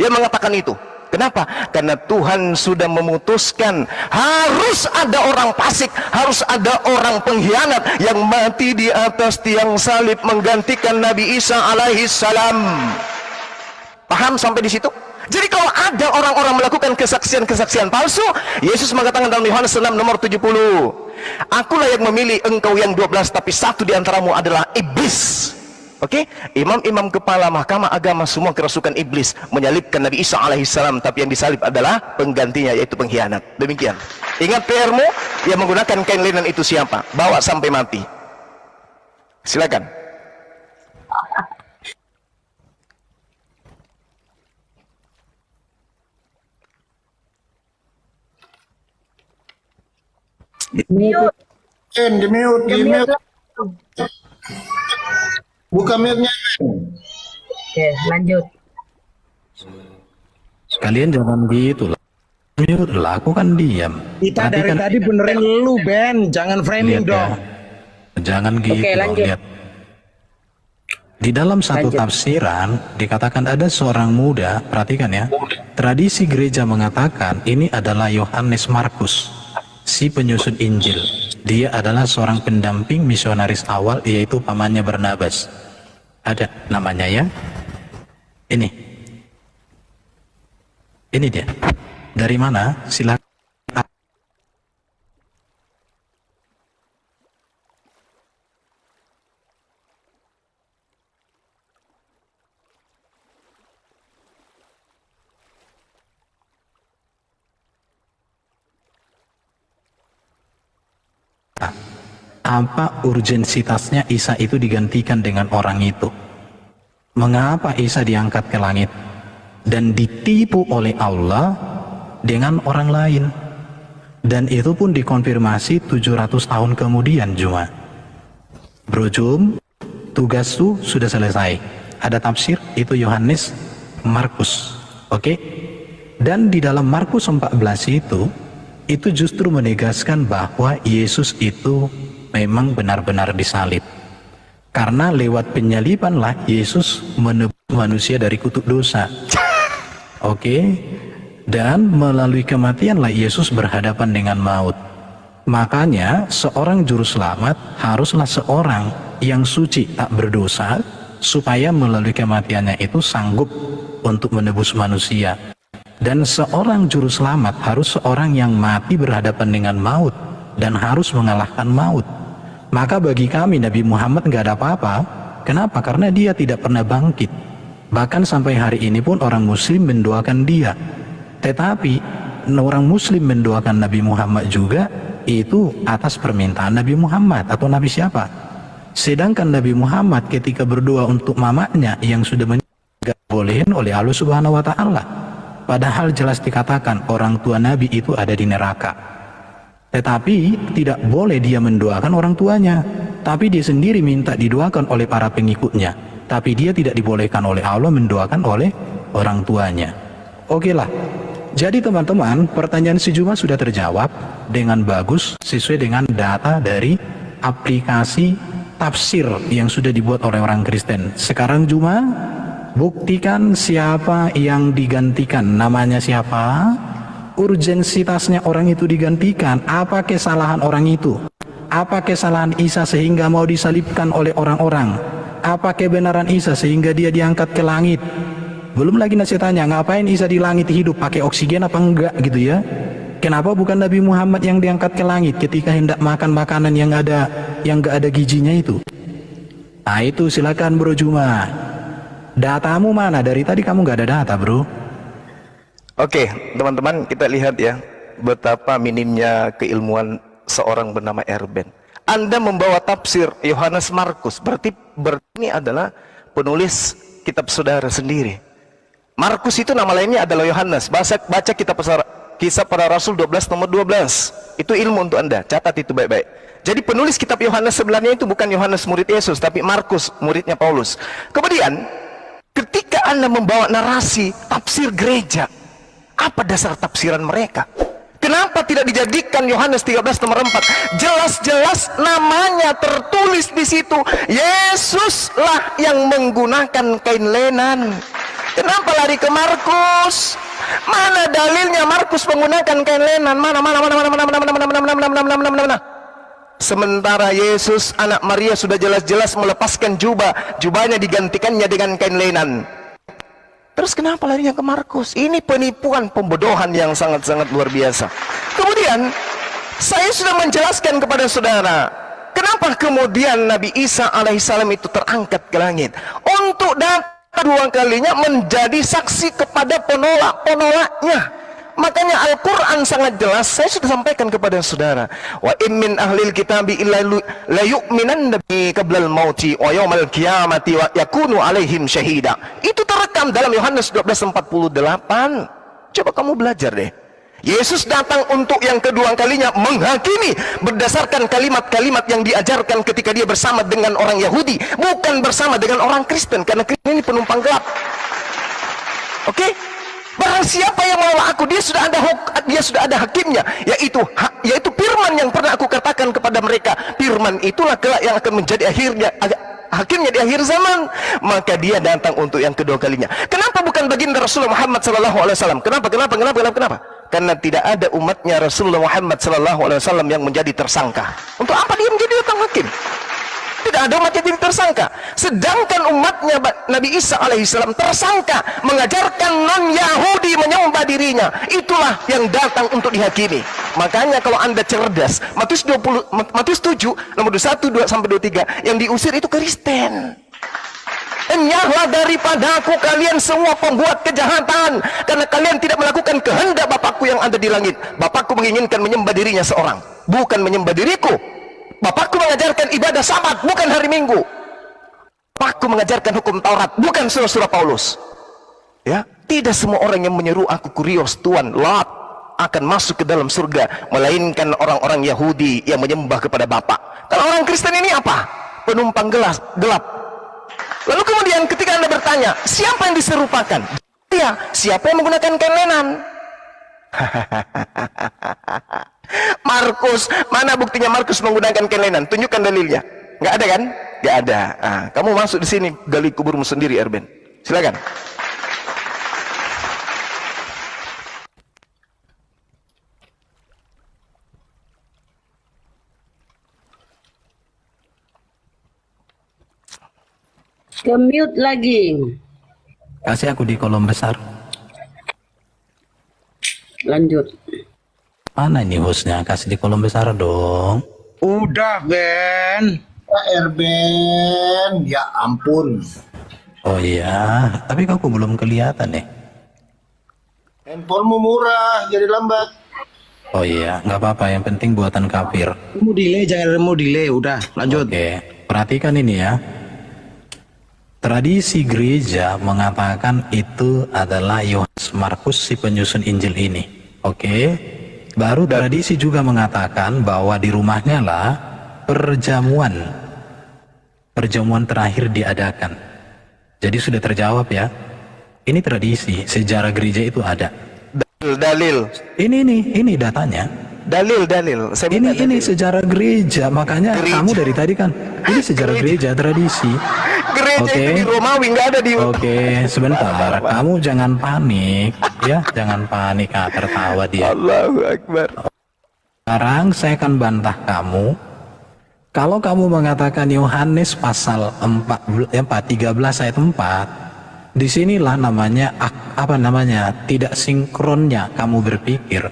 yang mengatakan itu. Kenapa? Karena Tuhan sudah memutuskan harus ada orang fasik, harus ada orang pengkhianat yang mati di atas tiang salib menggantikan Nabi Isa alaihi salam. Paham sampai di situ? Jadi kalau ada orang-orang melakukan kesaksian-kesaksian palsu, Yesus mengatakan dalam Yohanes 6 nomor 70, akulah yang memilih engkau yang 12, tapi satu di antaramu adalah iblis. Oke, imam-imam kepala mahkamah agama semua kerasukan iblis menyalibkan Nabi Isa alaihissalam, tapi yang disalib adalah penggantinya, yaitu pengkhianat. Demikian. Ingat PR-mu, yang menggunakan kain linen itu siapa? Bawa sampai mati. Silakan. Di mute. Buka mute-nya. Oke, lanjut. Sekalian jangan gitu lah. Mute lah, aku kan diam. Kita Tadi dari kan tadi benerin lu, Ben. Jangan framing lihat ya. dong. Jangan gitu Oke, dong, lanjut. lihat. Di dalam satu tafsiran dikatakan ada seorang muda, perhatikan ya. Tradisi gereja mengatakan ini adalah Yohanes Markus, si penyusun Injil. Dia adalah seorang pendamping misionaris awal, yaitu pamannya Barnabas. Ada namanya ya. Ini dia. Dari mana? Silakan. Apa urgensitasnya Isa itu digantikan dengan orang itu? Mengapa Isa diangkat ke langit dan ditipu oleh Allah dengan orang lain? Dan itu pun dikonfirmasi 700 tahun kemudian cuma. Bro Jum, tugas tuh sudah selesai. Ada tafsir, itu Yohanes Markus. Oke? Dan di dalam Markus 14 itu justru menegaskan bahwa Yesus itu memang benar-benar disalib. Karena lewat penyalibanlah Yesus menebus manusia dari kutuk dosa. Oke? Dan melalui kematianlah Yesus berhadapan dengan maut. Makanya seorang juru selamat haruslah seorang yang suci, tak berdosa, supaya melalui kematiannya itu sanggup untuk menebus manusia. Dan seorang juru selamat harus seorang yang mati berhadapan dengan maut dan harus mengalahkan maut. Maka bagi kami Nabi Muhammad nggak ada apa-apa. Kenapa? Karena dia tidak pernah bangkit. Bahkan sampai hari ini pun orang muslim mendoakan dia. Tetapi orang muslim mendoakan Nabi Muhammad juga itu atas permintaan Nabi Muhammad atau Nabi siapa. Sedangkan Nabi Muhammad ketika berdoa untuk mamanya yang sudah meninggal bolehin oleh Allah Subhanahu wa taala. Padahal jelas dikatakan orang tua Nabi itu ada di neraka. Tetapi tidak boleh dia mendoakan orang tuanya, tapi dia sendiri minta didoakan oleh para pengikutnya. Tapi dia tidak dibolehkan oleh Allah mendoakan oleh orang tuanya. Oke lah. Jadi teman-teman, pertanyaan si Juma sudah terjawab dengan bagus sesuai dengan data dari aplikasi tafsir yang sudah dibuat oleh orang Kristen. Sekarang Juma, buktikan siapa yang digantikan, namanya siapa, urgensitasnya orang itu digantikan, apa kesalahan orang itu, apa kesalahan Isa sehingga mau disalibkan oleh orang-orang, apa kebenaran Isa sehingga dia diangkat ke langit. Belum lagi nasihatnya, ngapain Isa di langit hidup, pakai oksigen apa enggak gitu ya. Kenapa bukan Nabi Muhammad yang diangkat ke langit ketika hendak makan makanan yang enggak ada gizinya itu. Nah itu silakan Bro Juma, datamu mana? Dari tadi kamu nggak ada data bro. Oke, teman-teman, kita lihat ya betapa minimnya keilmuan seorang bernama Erben. Anda membawa tafsir Yohanes Markus, berarti ini adalah penulis kitab saudara sendiri. Markus itu nama lainnya adalah Yohanes. Baca kitab Kisah Para Rasul 12 nomor 12. Itu ilmu untuk Anda, catat itu baik-baik. Jadi penulis kitab Yohanes sebenarnya itu bukan Yohanes murid Yesus, tapi Markus muridnya Paulus. Kemudian ketika Anda membawa narasi tafsir gereja, apa dasar tafsiran mereka? Kenapa tidak dijadikan Yohanes 13 nomor 4? Jelas-jelas namanya tertulis di situ. Yesuslah yang menggunakan kain lenan. Kenapa lari ke Markus? Mana dalilnya Markus menggunakan kain lenan? Mana? Sementara Yesus anak Maria sudah jelas-jelas melepaskan jubah, jubahnya digantikannya dengan kain lenan. Terus kenapa larinya ke Markus? Ini penipuan, pembodohan yang sangat-sangat luar biasa. Kemudian saya sudah menjelaskan kepada saudara, kenapa kemudian Nabi Isa alaihissalam itu terangkat ke langit? Untuk datang dua kalinya menjadi saksi kepada penolak-penolaknya. Makanya Al-Quran sangat jelas. Saya sudah sampaikan kepada saudara, wa in min ahlil kitabi illa la yu'minan nabi qablal mauti wa yawmal qiyamati wa yakunu alaihim syahida. Itu terekam dalam Yohanes 12:48. Coba kamu belajar deh. Yesus datang untuk yang kedua kalinya menghakimi berdasarkan kalimat-kalimat yang diajarkan ketika dia bersama dengan orang Yahudi, bukan bersama dengan orang Kristen, karena Kristen ini penumpang gelap. Oke? Barang siapa yang menolak aku, dia sudah ada hakimnya, yaitu firman yang pernah aku katakan kepada mereka. Firman itulah kelak yang akan menjadi hakimnya di akhir zaman. Maka dia datang untuk yang kedua kalinya. Kenapa bukan baginda Rasulullah Muhammad SAW? Kenapa? Karena tidak ada umatnya Rasulullah Muhammad SAW yang menjadi tersangka. Untuk apa dia menjadi datang hakim? Tidak ada umat yang jadi tersangka. Sedangkan umatnya Nabi Isa alaihissalam tersangka, mengajarkan non-Yahudi menyembah dirinya. Itulah yang datang untuk dihakimi. Makanya kalau anda cerdas, Matius 7 nomor 21-23, yang diusir itu Kristen. Enyahlah daripadaku kalian semua pembuat kejahatan, karena kalian tidak melakukan kehendak Bapakku yang ada di langit. Bapakku menginginkan menyembah dirinya seorang, bukan menyembah diriku. Bapakku mengajarkan ibadah Sabat, bukan hari Minggu. Bapakku mengajarkan hukum Taurat, bukan surah-surah Paulus. Ya, tidak semua orang yang menyeru aku kurios Tuhan Lot akan masuk ke dalam surga, melainkan orang-orang Yahudi yang menyembah kepada Bapak. Kalau orang Kristen ini apa? Penumpang gelap. Lalu kemudian ketika anda bertanya, siapa yang diserupakan? Ya, siapa yang menggunakan kain lenan? Markus, mana buktinya Markus menggunakan kain lenan? Tunjukkan dalilnya. Nggak ada kan? Nggak ada. Kamu masuk di sini, gali kuburmu sendiri, Erben. Silakan. Ke-mute lagi. Kasih aku di kolom besar. Lanjut. Mana ini hostnya? Kasih di kolom besar dong. Udah, Ben. Pak Erben, ya ampun. Oh iya, tapi kok belum kelihatan nih. Handphonemu murah, jadi lambat. Oh iya, nggak apa-apa. Yang penting buatan kafir. Mau delay, jangan mau delay. Udah, lanjut. Oke, perhatikan ini ya. Tradisi gereja mengatakan itu adalah Yohanes Markus si penyusun Injil ini. Oke. Baru tradisi juga mengatakan bahwa di rumahnya lah perjamuan terakhir diadakan. Jadi sudah terjawab ya. Ini tradisi, sejarah gereja itu ada. Dalil. Ini datanya. Dalil. Ini sejarah gereja, makanya kamu dari tadi kan. Ini sejarah gereja, tradisi. Gereja itu di Romawi, nggak ada di. Oke, sebentar. Kamu jangan panik, ya. Jangan panik. Tertawa dia. Allahu Akbar. Sekarang saya akan bantah kamu. Kalau kamu mengatakan Yohanes pasal 13 ayat 4, disinilah namanya tidak sinkronnya kamu berpikir.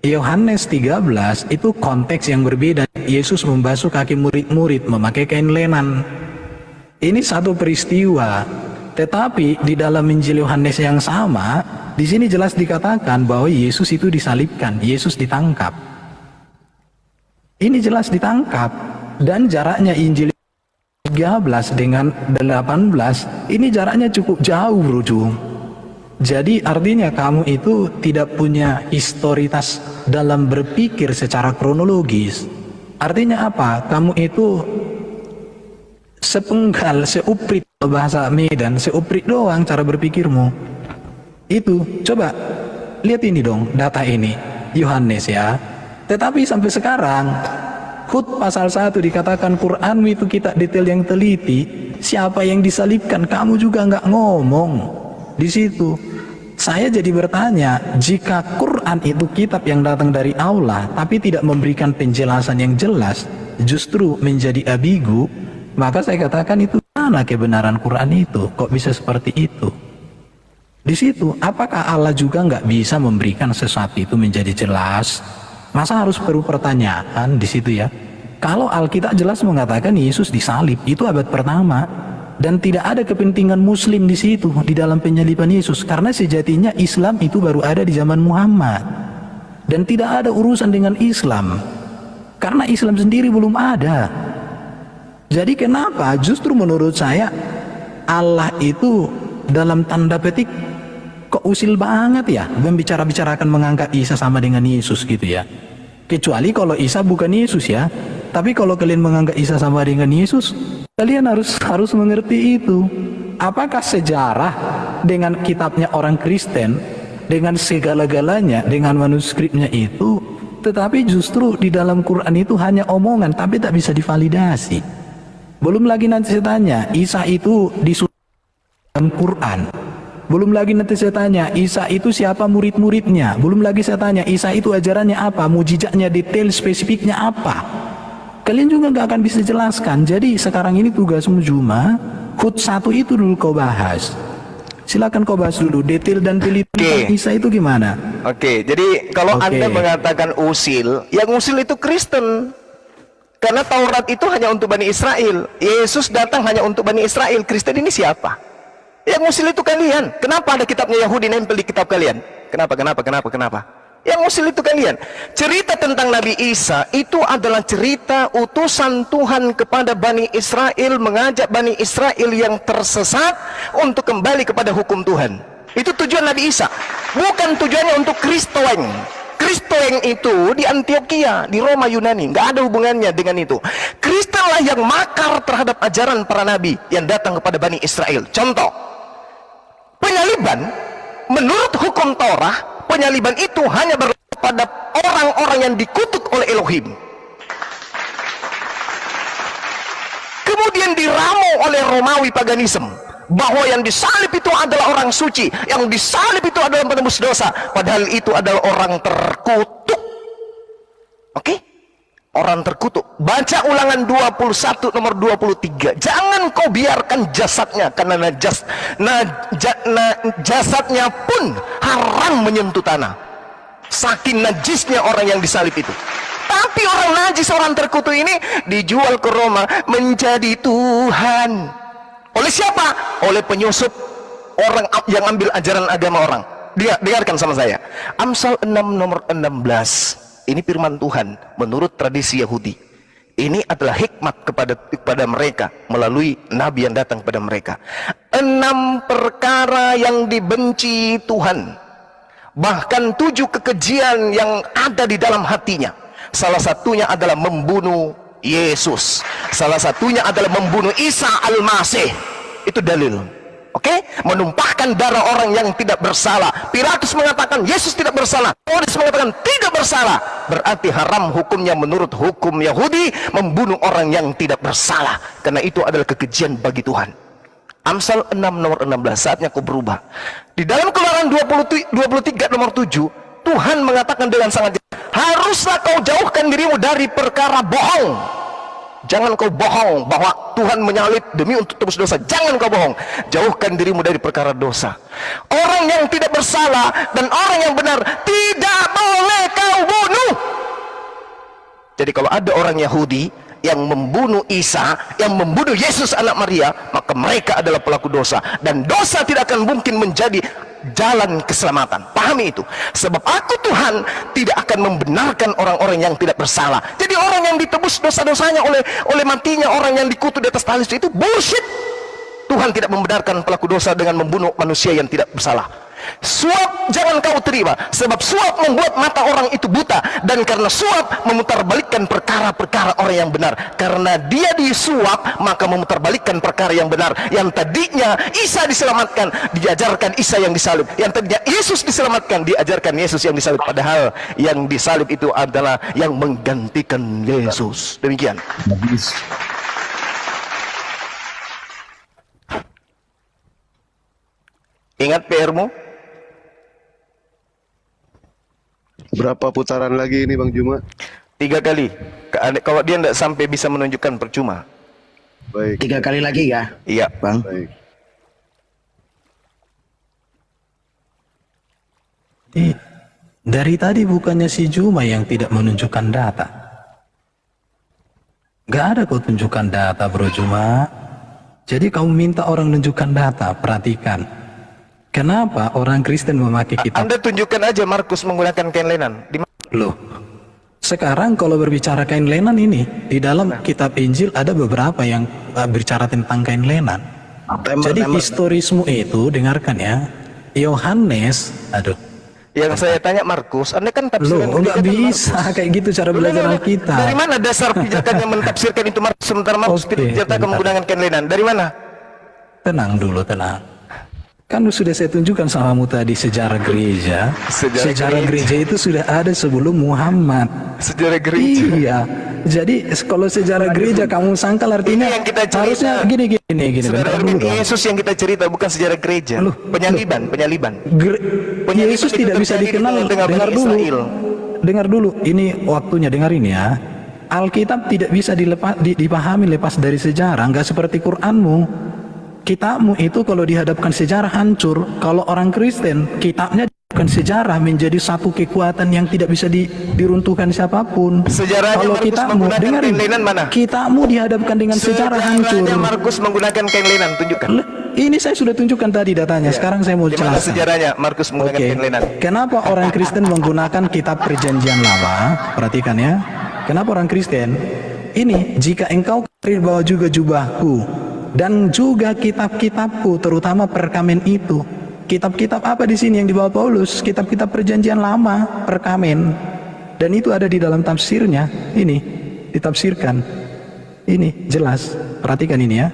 Yohanes 13 itu konteks yang berbeda. Yesus membasuh kaki murid-murid memakai kain lenan. Ini satu peristiwa, tetapi di dalam Injil Yohanes yang sama, di sini jelas dikatakan bahwa Yesus itu disalibkan, Yesus ditangkap. Ini jelas ditangkap, dan jaraknya Injil 13 dengan 18, ini jaraknya cukup jauh, bro. Jadi artinya kamu itu tidak punya historitas dalam berpikir secara kronologis. Artinya apa? Kamu itu sepenggal, seuprit, bahasa Medan, seuprit doang cara berpikirmu. Itu, coba lihat ini dong, data ini Yohanes ya. Tetapi sampai sekarang Hud pasal 1 dikatakan Quran itu kita detail yang teliti. Siapa yang disalibkan, kamu juga nggak ngomong di situ. Saya jadi bertanya, jika Quran itu kitab yang datang dari Allah tapi tidak memberikan penjelasan yang jelas, justru menjadi ambigu, maka saya katakan itu mana kebenaran Quran itu? Kok bisa seperti itu? Di situ, apakah Allah juga nggak bisa memberikan sesuatu itu menjadi jelas? Masa harus perlu pertanyaan di situ ya? Kalau Alkitab jelas mengatakan Yesus disalib, itu abad pertama. Dan tidak ada kepentingan Muslim di situ, di dalam penyaliban Yesus. Karena sejatinya Islam itu baru ada di zaman Muhammad. Dan tidak ada urusan dengan Islam. Karena Islam sendiri belum ada. Jadi kenapa justru menurut saya Allah itu dalam tanda petik kok usil banget ya membicarakan mengangkat Isa sama dengan Yesus gitu ya. Kecuali kalau Isa bukan Yesus ya. Tapi kalau kalian mengangkat Isa sama dengan Yesus, kalian harus mengerti itu. Apakah sejarah dengan kitabnya orang Kristen, dengan segala-galanya, dengan manuskripnya itu, tetapi justru di dalam Quran itu hanya omongan tapi tak bisa divalidasi. Belum lagi nanti saya tanya, Isa itu disuruh dalam Quran. Belum lagi nanti saya tanya, Isa itu siapa murid-muridnya. Belum lagi saya tanya, Isa itu ajarannya apa, mujizatnya, detail spesifiknya apa. Kalian juga nggak akan bisa jelaskan. Jadi sekarang ini tugasmu cuma Hud 1 itu dulu kau bahas. Silakan kau bahas dulu detail dan tentang Isa itu gimana. Oke, jadi kalau Anda mengatakan usil, yang usil itu Kristen. Karena Taurat itu hanya untuk Bani Israel. Yesus datang hanya untuk Bani Israel. Kristen ini siapa? Yang usil itu kalian. Kenapa ada kitabnya Yahudi nempel di kitab kalian? Kenapa? Yang usil itu kalian. Cerita tentang Nabi Isa itu adalah cerita utusan Tuhan kepada Bani Israel, mengajak Bani Israel yang tersesat untuk kembali kepada hukum Tuhan. Itu tujuan Nabi Isa. Bukan tujuannya untuk Kristoeng. Kristoeng itu di Antioquia, di Roma Yunani, nggak ada hubungannya dengan itu. Kristenlah yang makar terhadap ajaran para nabi yang datang kepada Bani Israel. Contoh, penyaliban menurut hukum Torah, penyaliban itu hanya berlaku pada orang-orang yang dikutuk oleh Elohim. Kemudian diramu oleh Romawi paganisme bahwa yang disalib itu adalah orang suci, yang disalib itu adalah penebus dosa, padahal itu adalah orang terkutuk. Oke? Orang terkutuk. Baca Ulangan 21 nomor 23. Jangan kau biarkan jasadnya, karena jasadnya pun haram menyentuh tanah. Saking najisnya orang yang disalib itu. Tapi orang najis, orang terkutuk ini dijual ke Roma menjadi Tuhan. Oleh siapa? Oleh penyusup, orang yang ambil ajaran agama orang. Dengarkan sama saya. Amsal 6 nomor 16. Ini firman Tuhan menurut tradisi Yahudi. Ini adalah hikmat kepada mereka melalui nabi yang datang kepada mereka. 6 perkara yang dibenci Tuhan. Bahkan 7 kekejian yang ada di dalam hatinya. Salah satunya adalah membunuh Yesus. Salah satunya adalah membunuh Isa Al-Masih. Itu dalil. Oke? Menumpahkan darah orang yang tidak bersalah. Pilatus mengatakan Yesus tidak bersalah. Paulus mengatakan tidak bersalah. Berarti haram hukumnya menurut hukum Yahudi membunuh orang yang tidak bersalah. Karena itu adalah kekejian bagi Tuhan. Amsal 6 nomor 16. Saatnya kau berubah. Di dalam Keluaran 23 nomor 7, Tuhan mengatakan dengan sangat jelas, haruslah kau jauhkan dirimu dari perkara bohong. Jangan kau bohong bahwa Tuhan menyalib demi untuk tebus dosa. Jangan kau bohong. Jauhkan dirimu dari perkara dosa. Orang yang tidak bersalah dan orang yang benar tidak boleh kau bunuh. Jadi kalau ada orang Yahudi yang membunuh Isa, yang membunuh Yesus anak Maria, maka mereka adalah pelaku dosa. Dan dosa tidak akan mungkin menjadi jalan keselamatan. Pahami itu. Sebab aku Tuhan tidak akan membenarkan orang-orang yang tidak bersalah. Jadi orang yang ditebus dosa-dosanya oleh matinya orang yang dikutuk di atas tali itu bullshit. Tuhan tidak membenarkan pelaku dosa dengan membunuh manusia yang tidak bersalah. Suap jangan kau terima, sebab suap membuat mata orang itu buta, dan karena suap memutarbalikkan perkara-perkara orang yang benar. Karena dia disuap maka memutarbalikkan perkara yang benar. Yang tadinya Isa diselamatkan, diajarkan Isa yang disalib. Yang tadinya Yesus diselamatkan, diajarkan Yesus yang disalib. Padahal yang disalib itu adalah yang menggantikan Yesus. Demikian. Ingat PR-mu? Berapa putaran lagi ini Bang Juma? 3 kali. Kalau dia tidak sampai bisa menunjukkan, percuma. Baik. 3 kali lagi ya? Iya. Bang. Baik. Dari tadi bukannya si Juma yang tidak menunjukkan data. Gak ada kau tunjukkan data, Bro Juma. Jadi kamu minta orang menunjukkan data. Perhatikan. Kenapa orang Kristen memakai kitab? Anda tunjukkan aja Markus menggunakan kain lenan. Loh, sekarang kalau berbicara kain lenan ini, di dalam kitab Injil ada beberapa yang berbicara tentang kain lenan. Jadi historisme itu, dengarkan ya, Yohanes, Yang saya tanya Markus, Anda kan tafsiran loh, nggak bisa kayak gitu cara belajar Alkitab. Dari mana dasar pijakan yang mentafsirkan itu Markus, sementara Markus tidak pijakan menggunakan kain lenan? Dari mana? Tenang dulu, tenang. Kan sudah saya tunjukkan samamu tadi sejarah gereja. Sejarah gereja itu sudah ada sebelum Muhammad. Sejarah gereja. Iya. Jadi kalau sejarah gereja kamu sangkal artinya yang kita cerita. harusnya gini. Sebenarnya Bentar dulu dong. Yesus yang kita cerita bukan sejarah gereja. Penyaliban. Yesus tidak bisa dikenal. Dengar dulu. Ini waktunya, dengarin ya. Alkitab tidak bisa dipahami lepas dari sejarah. Nggak seperti Quranmu. Kitabmu itu kalau dihadapkan sejarah hancur. Kalau orang Kristen, kitabnya dihadapkan sejarah menjadi satu kekuatan yang tidak bisa diruntuhkan siapapun. Sejarahnya kalau Markus kitabmu, menggunakan dengarin, kain lenan mana? Kitabmu dihadapkan dengan sejarah hancur. Sejarahnya Markus menggunakan kain lenan, tunjukkan. Ini saya sudah tunjukkan tadi datanya. Sekarang saya mau Gimana jelaskan. sejarahnya Markus menggunakan kain lenan? Kenapa orang Kristen menggunakan kitab perjanjian lama? Perhatikan ya. Kenapa orang Kristen? Ini, jika engkau bawa juga jubahku dan juga kitab-kitabku, terutama perkamen itu. Kitab-kitab apa di sini yang dibawa Paulus? Kitab-kitab perjanjian lama, perkamen. Dan itu ada di dalam tafsirnya. Ini ditafsirkan. Ini jelas. Perhatikan ini ya.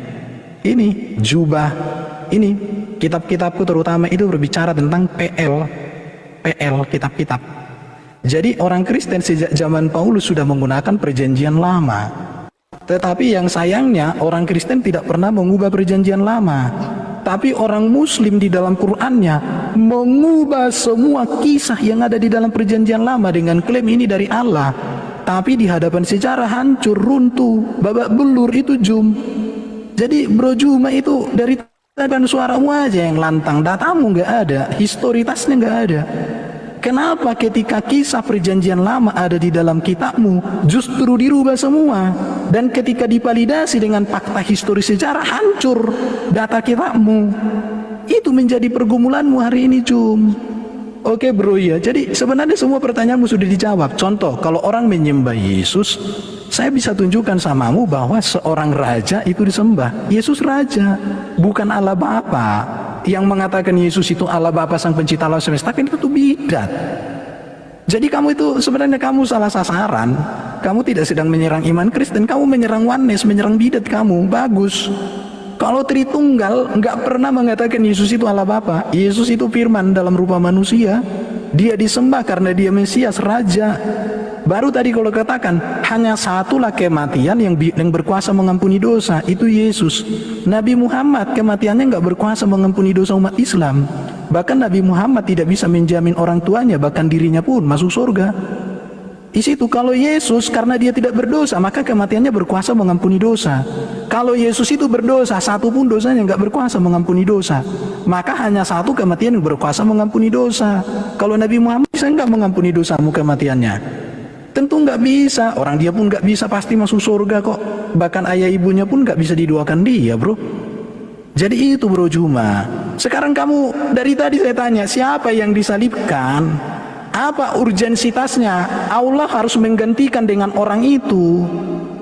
Ini jubah. Ini kitab-kitabku terutama itu berbicara tentang PL kitab-kitab. Jadi orang Kristen sejak zaman Paulus sudah menggunakan perjanjian lama. Tetapi yang sayangnya orang Kristen tidak pernah mengubah perjanjian lama. Tapi orang Muslim di dalam Qur'annya mengubah semua kisah yang ada di dalam perjanjian lama dengan klaim ini dari Allah. Tapi di hadapan sejarah hancur, runtuh, babak belur, itu Jum. Jadi Bro Juma itu dari tadi suaramu aja yang lantang, datamu nggak ada, historitasnya nggak ada. Kenapa ketika kisah perjanjian lama ada di dalam kitabmu justru dirubah semua, dan ketika divalidasi dengan fakta historis sejarah hancur data kitabmu? Itu menjadi pergumulanmu hari ini, Jum. Oke bro, ya. Jadi sebenarnya semua pertanyaanmu sudah dijawab. Contoh, kalau orang menyembah Yesus, saya bisa tunjukkan samamu bahwa seorang raja itu disembah. Yesus raja, bukan Allah Bapa. Yang mengatakan Yesus itu Allah Bapa sang pencipta alam semesta, kan itu bidat. Jadi kamu itu sebenarnya kamu salah sasaran. Kamu tidak sedang menyerang iman Kristen, kamu menyerang oneness, menyerang bidat kamu. Bagus. Kalau Tritunggal nggak pernah mengatakan Yesus itu Allah Bapa. Yesus itu firman dalam rupa manusia. Dia disembah karena dia Mesias, Raja. Baru tadi kalau katakan hanya satulah kematian yang berkuasa mengampuni dosa, itu Yesus. Nabi Muhammad kematiannya nggak berkuasa mengampuni dosa umat Islam. Bahkan Nabi Muhammad tidak bisa menjamin orang tuanya, bahkan dirinya pun masuk surga. Di situ kalau Yesus karena dia tidak berdosa, maka kematiannya berkuasa mengampuni dosa. Kalau Yesus itu berdosa, satu pun dosanya nggak berkuasa mengampuni dosa, maka hanya satu kematian yang berkuasa mengampuni dosa. Kalau Nabi Muhammad bisa nggak mengampuni dosamu kematiannya? Tentu nggak bisa. Orang dia pun nggak bisa pasti masuk surga kok. Bahkan ayah ibunya pun nggak bisa didoakan dia, bro. Jadi itu Bro Juma. Sekarang kamu, dari tadi saya tanya, siapa yang disalibkan? Apa urgensitasnya? Allah harus menggantikan dengan orang itu.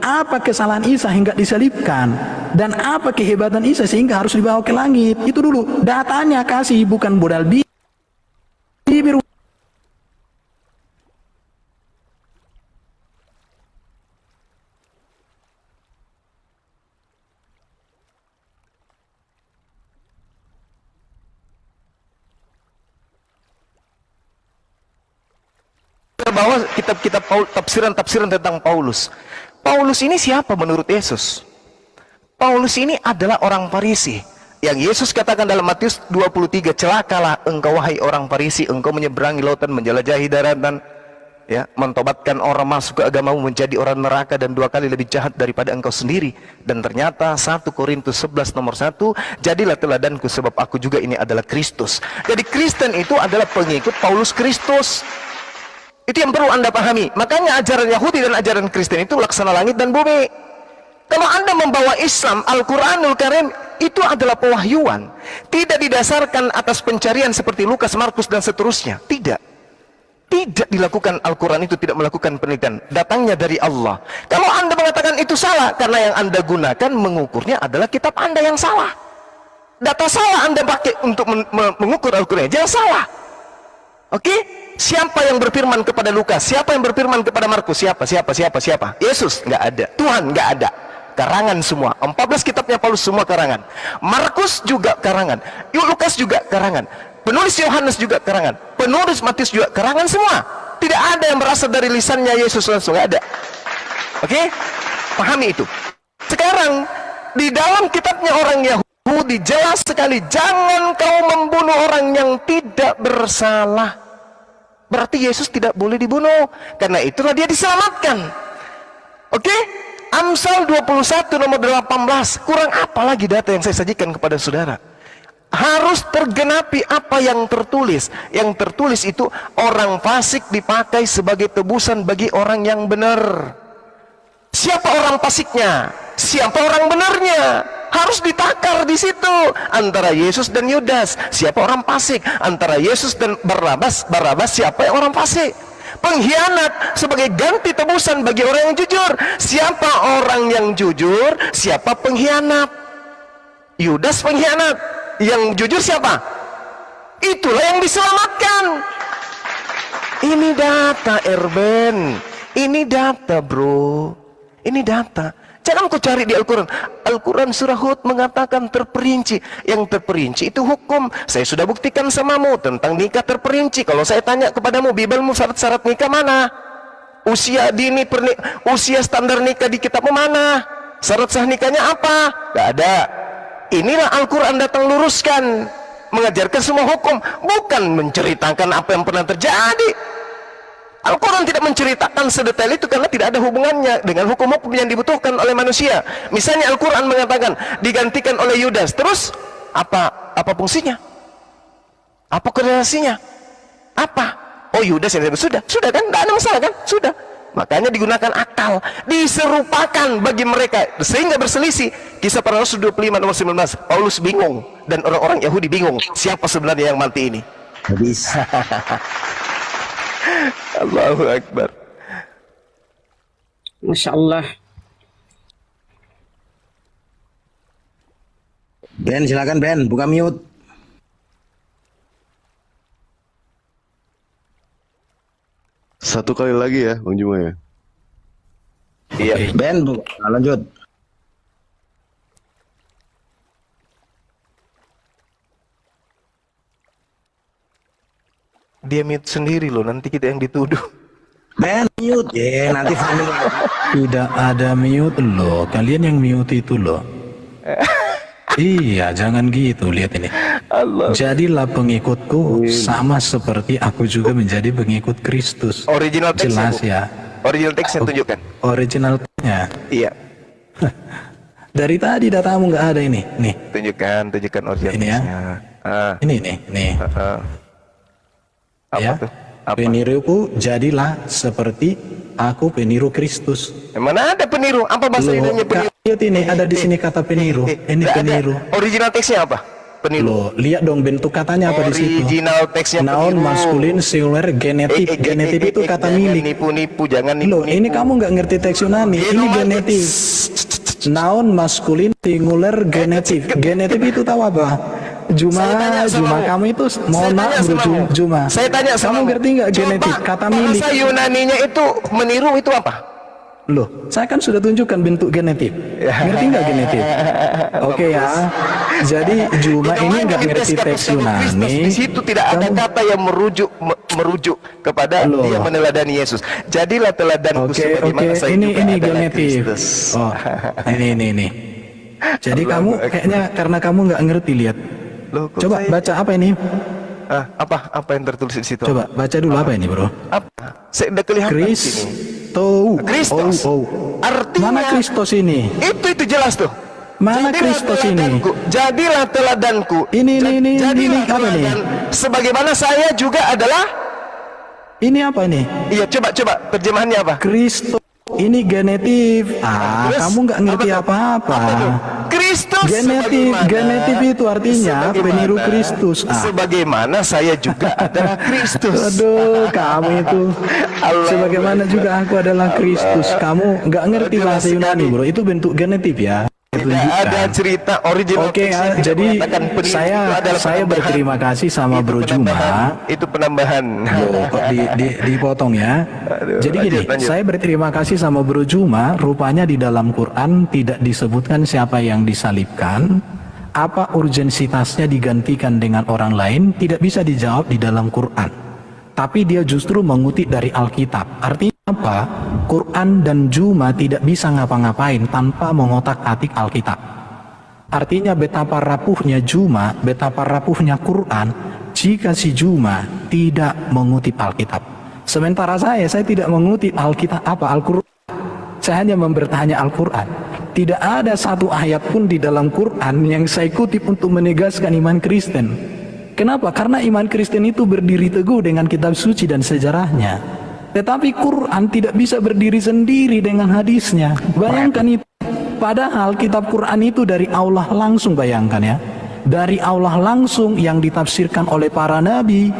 Apa kesalahan Isa hingga disalibkan? Dan apa kehebatan Isa sehingga harus dibawa ke langit? Itu dulu. Datanya kasih, bukan modal bibir. Bahwa kitab-kitab tafsiran tentang Paulus. Paulus ini siapa menurut Yesus? Paulus ini adalah orang Farisi. Yang Yesus katakan dalam Matius 23, celakalah engkau wahai orang Farisi, engkau menyeberangi lautan, menjelajahi daratan. ya, mentobatkan orang masuk ke agamamu menjadi orang neraka dan 2 kali lebih jahat daripada engkau sendiri. Dan ternyata 1 Korintus 11 nomor 1, jadilah teladanku sebab aku juga ini adalah Kristus. Jadi Kristen itu adalah pengikut Paulus Kristus. Itu yang perlu Anda pahami. Makanya ajaran Yahudi dan ajaran Kristen itu laksana langit dan bumi. Kalau Anda membawa Islam, Al-Quranul Karim, itu adalah pewahyuan, tidak didasarkan atas pencarian seperti Lukas, Markus dan seterusnya. Tidak dilakukan. Al-Quran itu tidak melakukan penelitian, datangnya dari Allah. Kalau Anda mengatakan itu salah, karena yang Anda gunakan mengukurnya adalah kitab Anda yang salah. Data salah Anda pakai untuk mengukur Al-Quran, jangan salah. Oke? Siapa yang berfirman kepada Lukas? Siapa yang berfirman kepada Markus? Siapa? Yesus? Nggak ada. Tuhan? Nggak ada. Karangan semua. 14 kitabnya Paulus semua karangan. Markus juga karangan. Lukas juga karangan. Penulis Yohanes juga karangan. Penulis Matius juga karangan semua. Tidak ada yang berasal dari lisannya Yesus langsung, nggak ada. Oke? Pahami itu. Sekarang di dalam kitabnya orang Yahudi jelas sekali, jangan kau membunuh orang yang tidak bersalah. Berarti Yesus tidak boleh dibunuh. Karena itulah dia diselamatkan. Oke? Amsal 21 nomor 18. Kurang apa lagi data yang saya sajikan kepada saudara? Harus tergenapi apa yang tertulis. Yang tertulis itu orang fasik dipakai sebagai tebusan bagi orang yang benar. Siapa orang fasiknya? Siapa orang benarnya? Harus ditakar di situ. Antara Yesus dan Yudas, siapa orang fasik? Antara Yesus dan Barnabas, siapa yang orang fasik? Pengkhianat sebagai ganti tebusan bagi orang yang jujur. Siapa orang yang jujur? Siapa pengkhianat? Yudas pengkhianat. Yang jujur siapa? Itulah yang diselamatkan. Ini data, Erben. Ini data, bro. Ini data. Jangan kau cari di Al-Quran. Al-Quran surah Hud mengatakan terperinci. Yang terperinci itu hukum. Saya sudah buktikan samamu tentang nikah terperinci. Kalau saya tanya kepadamu, Bibelmu syarat-syarat nikah mana? Usia dini usia standar nikah di kitabmu mana? Syarat sah nikahnya apa? Gak ada. Inilah Al-Quran datang luruskan, mengajarkan semua hukum, bukan menceritakan apa yang pernah terjadi. Al-Quran tidak menceritakan sedetail itu karena tidak ada hubungannya dengan hukum-hukum yang dibutuhkan oleh manusia. Misalnya Al-Quran mengatakan digantikan oleh Yudas, terus apa fungsinya? Apa korelasinya? Apa? Oh, Yudas yang sudah kan? Tidak ada masalah kan? Sudah. Makanya digunakan akal, diserupakan bagi mereka sehingga berselisih. Kisah para Rasul 25 nomor 19. Paulus bingung dan orang-orang Yahudi bingung, siapa sebenarnya yang mati ini? Habis. Allahu Akbar. Masya Allah. Ben, silakan Ben, buka mute. Satu kali lagi ya, Bang Juma ya. Iya. Ben, lanjut. Dia mute sendiri loh, nanti kita yang dituduh. Ben, mute. Nanti family. Tidak ada mute loh, kalian yang mute itu loh. Iya, jangan gitu, lihat ini. Allah. Jadilah pengikutku sama seperti aku juga menjadi pengikut Kristus. Original teksnya, jelas ya. Original teksnya tunjukkan. Originalnya. Iya. Dari tadi datamu nggak ada ini, nih. Tunjukkan original Ini ya. teksnya. Ini nih. Apa Ya. tuh? Apa? Peniruku jadilah seperti aku peniru Kristus. Mana ada peniru? Apa bahasa Loh, Indonesia peniru? lihat ini ada di sini kata peniru. Ini Nggak ada. peniru. Original teksnya apa? Peniru. Loh, lihat dong bentuk katanya apa di situ. Original teksnya Noun peniru. maskulin singular genetif. Genetif itu kata jangan milik. Nipu-nipu, jangan Loh, nipu-nipu. ini kamu nggak ngerti teks Yunani. Ini genetif. Noun maskulin singular genetif. Genetif itu tahu apa? Juma, kamu itu mohon maaf bro, Juma. Saya tanya sama kamu ngerti nggak genetik? Kata milik. Bahasa Yunaninya itu meniru itu apa? Loh, saya kan sudah tunjukkan bentuk genetik. Ngerti nggak genetik? Oke ya. Jadi Juma ini nggak ngerti teks Yunani. Di situ tidak ada kata yang merujuk kepada Loh. dia meneladani Yesus. Jadilah teladanku sebagaimana saya ini juga adalah genetik. Kristus. Oh, ini. Jadi kamu kayaknya karena kamu nggak ngerti, lihat. Loh, kok Coba saya- baca apa ini? Apa yang tertulis di situ? Coba baca dulu apa ini, bro? Apa? Saya udah kelihatan di sini. Kristus. Artinya Mana Kristus ini? Itu jelas tuh. Mana Kristus ini? Jadilah teladanku. Ini apa nih? Sebagaimana saya juga adalah. Ini apa ini? Iya, coba terjemahannya apa? Kristus ini genetif. Terus, Kamu nggak ngerti apa-apa. Kristus Genetif itu artinya peniru Kristus. Sebagaimana saya juga adalah Kristus. Aduh, kamu itu. Sebagaimana juga aku adalah Kristus. Kamu nggak ngerti bahasa Yunani, bro. Itu bentuk genetif ya. Tidak ada cerita original. Oke, jadi saya berterima kasih sama Bro Juma. Itu penambahan. Kok dipotong ya. Jadi gini, saya berterima kasih sama Bro Juma. Rupanya di dalam Quran tidak disebutkan siapa yang disalibkan. Apa urgensitasnya digantikan dengan orang lain tidak bisa dijawab di dalam Quran. Tapi dia justru mengutip dari Alkitab. Artinya apa? Quran dan Juma tidak bisa ngapa-ngapain tanpa mengotak-atik Alkitab. Artinya betapa rapuhnya Juma, betapa rapuhnya Quran jika si Juma tidak mengutip Alkitab. Sementara saya tidak mengutip Alkitab Al-Quran. Saya hanya membertanya Al-Quran. Tidak ada satu ayat pun di dalam Quran yang saya kutip untuk menegaskan iman Kristen. Kenapa? Karena iman Kristen itu berdiri teguh dengan kitab suci dan sejarahnya. Tetapi Quran tidak bisa berdiri sendiri dengan hadisnya. Bayangkan itu. Padahal kitab Quran itu dari Allah langsung, bayangkan ya. Dari Allah langsung yang ditafsirkan oleh para nabi,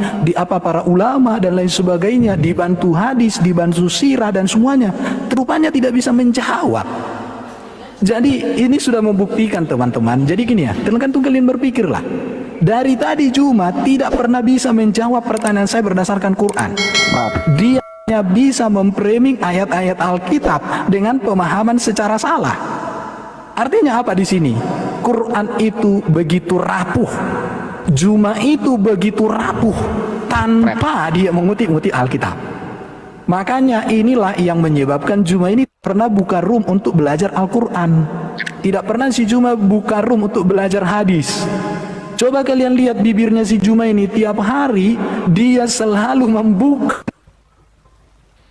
para ulama dan lain sebagainya, dibantu hadis, dibantu sirah dan semuanya. Rupanya tidak bisa menjawab. Jadi ini sudah membuktikan teman-teman. Jadi gini ya, tergantung kalian berpikirlah. Dari tadi Juma tidak pernah bisa menjawab pertanyaan saya berdasarkan Quran. Dia hanya bisa memframing ayat-ayat Alkitab dengan pemahaman secara salah. Artinya apa di sini? Quran itu begitu rapuh, Juma itu begitu rapuh tanpa dia mengutip-ngutip Alkitab. Makanya inilah yang menyebabkan Juma ini pernah buka room untuk belajar Al-Quran. Tidak pernah si Juma buka room untuk belajar hadis. Coba kalian lihat bibirnya si Juma ini, tiap hari dia selalu membuka.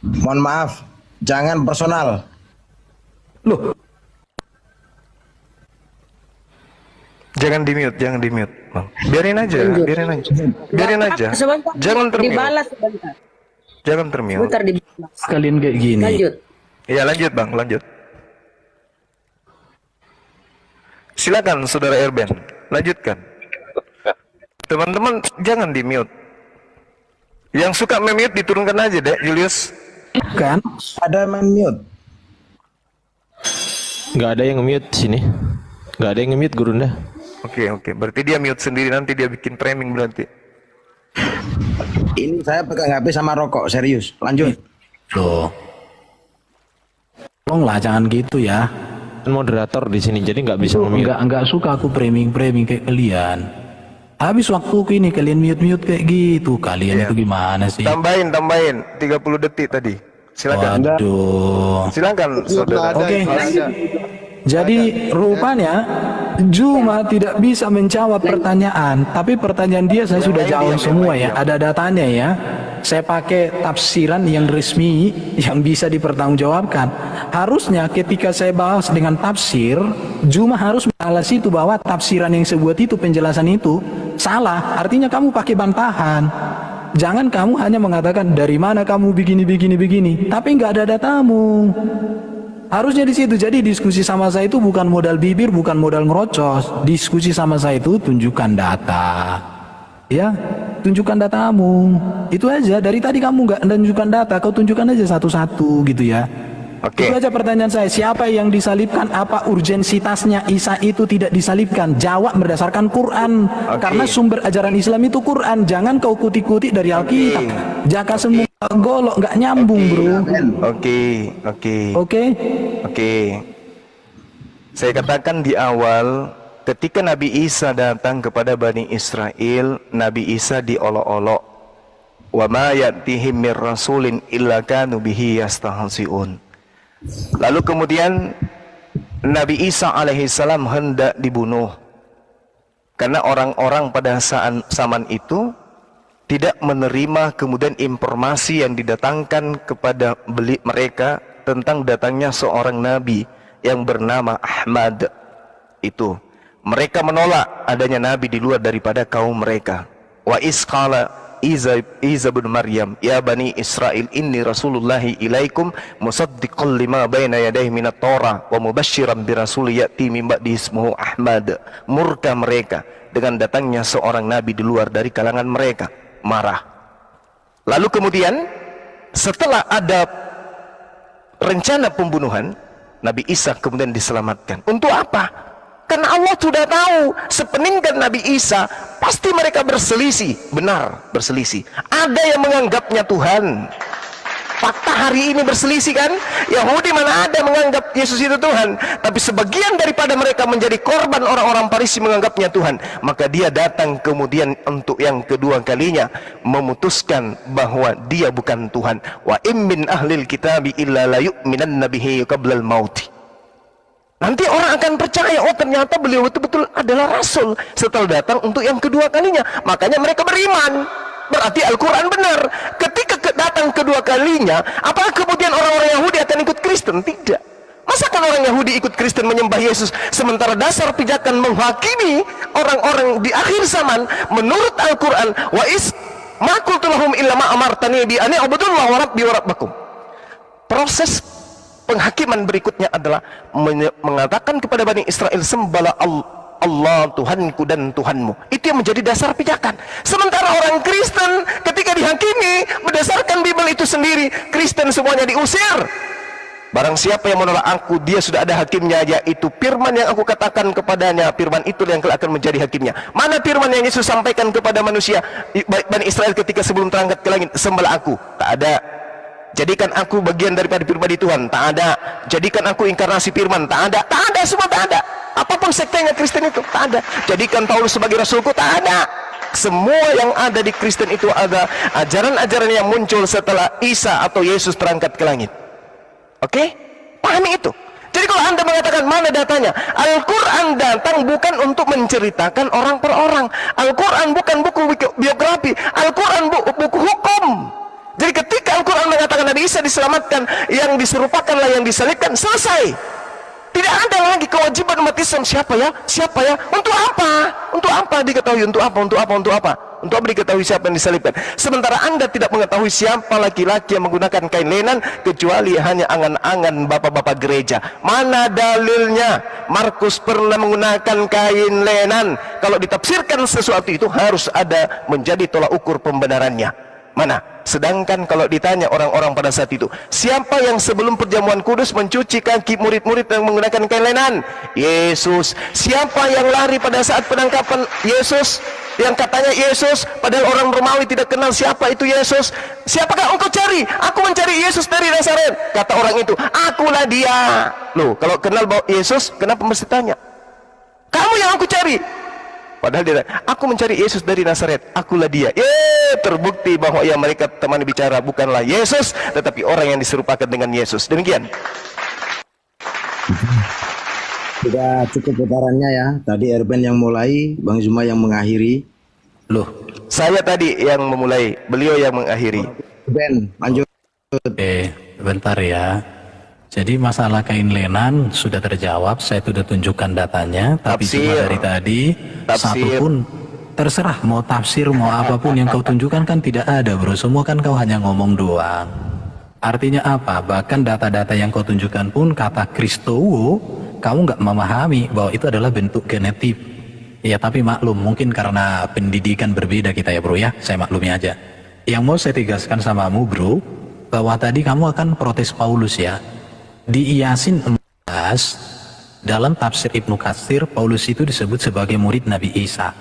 Mohon maaf, jangan personal. Loh, jangan di mute, Bang. Biarin aja. Sebentar, Jangan termute. dibalas sebentar. Jangan termute. Sebentar dibalas. kalian kayak gini. Lanjut. Iya, lanjut Bang, lanjut. Silakan Saudara Erben, lanjutkan. Teman-teman jangan di mute. Yang suka memute diturunkan aja deh, Julius. Kan? Ada main mute. Nggak ada yang mute sini. Nggak ada yang mute Gurunda. Oke. Berarti dia mute sendiri, nanti dia bikin framing berarti. Ini saya pegang HP sama rokok, serius. Lanjut. Loh. Tolonglah jangan gitu ya. Moderator di sini jadi nggak bisa mute. Enggak suka aku framing kayak kalian. Habis waktuku ini kalian mute kayak gitu. Kalian itu gimana sih? Tambahin 30 detik tadi. Silakan. Waduh. Silakan Saudara. Oke. Jadi rupanya Juma tidak bisa menjawab pertanyaan, tapi pertanyaan dia saya sudah jawab semua ya. Ada datanya ya. Saya pakai tafsiran yang resmi yang bisa dipertanggungjawabkan. Harusnya ketika saya bahas dengan tafsir, Juma harus membalas itu bahwa tafsiran yang saya buat itu, penjelasan itu salah. Artinya kamu pakai bantahan. Jangan kamu hanya mengatakan dari mana kamu begini, tapi nggak ada datamu. Harusnya di situ. Jadi diskusi sama saya itu bukan modal bibir, bukan modal ngerocos. Diskusi sama saya itu tunjukkan data. Ya, tunjukkan datamu. Itu aja. Dari tadi kamu nggak tunjukkan data, kau tunjukkan aja satu-satu gitu ya. Oke. Itu aja pertanyaan saya. Siapa yang disalibkan? Apa urgensitasnya Isa itu tidak disalibkan? Jawab berdasarkan Quran. Karena sumber ajaran Islam itu Quran. Jangan kau kuti-kuti dari Alkitab. Jaka semua golok nggak nyambung, bro. Oke. Saya katakan di awal, ketika Nabi Isa datang kepada Bani Israel, Nabi Isa diolok-olok. Wa ma ya'tihim mir rasulin illa kanu bihi yastahzi'un. Lalu kemudian Nabi Isa alaihissalam hendak dibunuh karena orang-orang pada zaman itu tidak menerima kemudian informasi yang didatangkan kepada mereka tentang datangnya seorang nabi yang bernama Ahmad. Itu mereka menolak adanya nabi di luar daripada kaum mereka. Wa isqala Isa bin Maryam ya bani Israel inni rasulullahi ilaikum musaddiqan lima baina yadayhi minat Torah wa mubasysyiran bi rasul ya'ti min ba'di ismuhu Ahmad. Murka mereka dengan datangnya seorang nabi di luar dari kalangan mereka, marah. Lalu kemudian setelah ada rencana pembunuhan, Nabi Isa kemudian diselamatkan. Untuk apa? Karena Allah sudah tahu sepeninggal Nabi Isa pasti mereka berselisih, benar berselisih. Ada yang menganggapnya Tuhan. Fakta hari ini berselisih kan? Yahudi mana ada menganggap Yesus itu Tuhan. Tapi sebagian daripada mereka menjadi korban orang-orang Farisi menganggapnya Tuhan. Maka dia datang kemudian untuk yang kedua kalinya memutuskan bahwa dia bukan Tuhan. Wa im min ahlil kitabi illa la yu'minanna bihi qablal mauti. Nanti orang akan percaya, oh ternyata beliau betul-betul adalah Rasul setelah datang untuk yang kedua kalinya. Makanya mereka beriman. Berarti Al-Quran benar. Ketika datang kedua kalinya, apakah kemudian orang-orang Yahudi akan ikut Kristen? Tidak. Masakan orang Yahudi ikut Kristen menyembah Yesus, sementara dasar pijakan menghakimi orang-orang di akhir zaman menurut Al-Quran, wa is ma qultu lahum illa ma amartani bi ani ubudullah wa rabbi wa rabbakum. Proses penghakiman berikutnya adalah mengatakan kepada Bani Israel, sembahlah Allah Tuhanku dan Tuhanmu. Itu yang menjadi dasar pijakan. Sementara orang Kristen ketika dihakimi berdasarkan Bible itu sendiri, Kristen semuanya diusir. Barang siapa yang menolak aku, dia sudah ada hakimnya, yaitu firman yang aku katakan kepadanya. Firman itu yang akan menjadi hakimnya. Mana firman yang Yesus sampaikan kepada manusia Bani Israel ketika sebelum terangkat ke langit? Sembahlah aku. Tak ada. Jadikan aku bagian daripada pribadi Tuhan, tak ada. Jadikan aku inkarnasi firman, tak ada. Tak ada, semua tak ada. Apapun sektenya Kristen itu, tak ada. Jadikan Paulus sebagai rasulku, tak ada. Semua yang ada di Kristen itu ada ajaran-ajaran yang muncul setelah Isa atau Yesus terangkat ke langit. Oke? Pahami itu. Jadi kalau Anda mengatakan mana datanya, Al-Quran datang bukan untuk menceritakan orang per orang. Al-Quran bukan buku biografi. Al-Quran buku hukum. Jadi ketika Al-Quran mengatakan Nabi Isa diselamatkan, yang diserupakanlah yang disalibkan, selesai. Tidak ada lagi kewajiban umat Islam. Siapa ya? Siapa ya? Untuk apa? Untuk apa diketahui? Untuk apa? Untuk apa? Untuk apa? Untuk apa diketahui siapa yang disalibkan? Sementara Anda tidak mengetahui siapa laki-laki yang menggunakan kain lenan, kecuali hanya angan-angan bapak-bapak gereja. Mana dalilnya Markus pernah menggunakan kain lenan? Kalau ditafsirkan sesuatu itu harus ada menjadi tolak ukur pembenarannya. Mana? Sedangkan kalau ditanya orang-orang pada saat itu, siapa yang sebelum perjamuan kudus mencuci kaki murid-murid yang menggunakan kain lenan? Yesus. Siapa yang lari pada saat penangkapan Yesus? Yang katanya Yesus, padahal orang Romawi tidak kenal siapa itu Yesus. Siapakah engkau cari? Aku mencari Yesus dari Nazaret. Kata orang itu, akulah dia. Loh, kalau kenal Yesus, kenapa mesti tanya? Kamu yang aku cari. Padahal dia, aku mencari Yesus dari Nazaret, akulah dia. Terbukti bahwa yang mereka teman bicara bukanlah Yesus, tetapi orang yang diserupakan dengan Yesus. Demikian. Sudah cukup putarannya ya. Tadi Erben yang mulai, Bang Zuma yang mengakhiri. Loh, saya tadi yang memulai, beliau yang mengakhiri. Ben, lanjut. Bentar ya. Jadi masalah kain lenan sudah terjawab, saya sudah tunjukkan datanya, tapi cuma dari tadi satu pun terserah mau tafsir mau apapun yang kau tunjukkan kan tidak ada bro, semua kan kau hanya ngomong doang. Artinya apa? Bahkan data-data yang kau tunjukkan pun kata Kristowo, kamu nggak memahami bahwa itu adalah bentuk genetik. Ya tapi maklum, mungkin karena pendidikan berbeda kita ya bro ya, saya maklumi aja. Yang mau saya tegaskan samamu bro, bahwa tadi kamu akan protes Paulus ya. Di Yasin 14 dalam tafsir Ibnu Katsir, Paulus itu disebut sebagai murid Nabi Isa.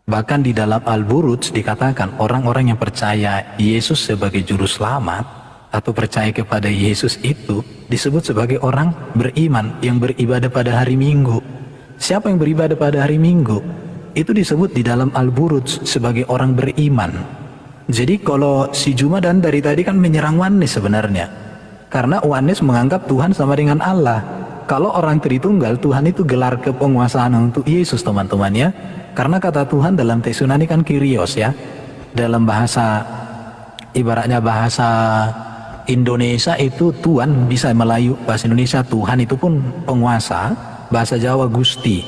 Bahkan di dalam Al-Buruj dikatakan orang-orang yang percaya Yesus sebagai juru selamat atau percaya kepada Yesus itu disebut sebagai orang beriman yang beribadah pada hari Minggu. Siapa yang beribadah pada hari Minggu? Itu disebut di dalam Al-Buruj sebagai orang beriman. Jadi kalau si Jumadan dari tadi kan menyerang Wanis sebenarnya. Karena Wanis menganggap Tuhan sama dengan Allah. Kalau orang Tritunggal, Tuhan itu gelar kepenguasaan untuk Yesus teman-teman ya. Karena kata Tuhan dalam teks Yunani kan Kyrios ya. dalam bahasa, ibaratnya bahasa Indonesia itu Tuhan, bisa Melayu bahasa Indonesia Tuhan itu pun penguasa, bahasa Jawa Gusti.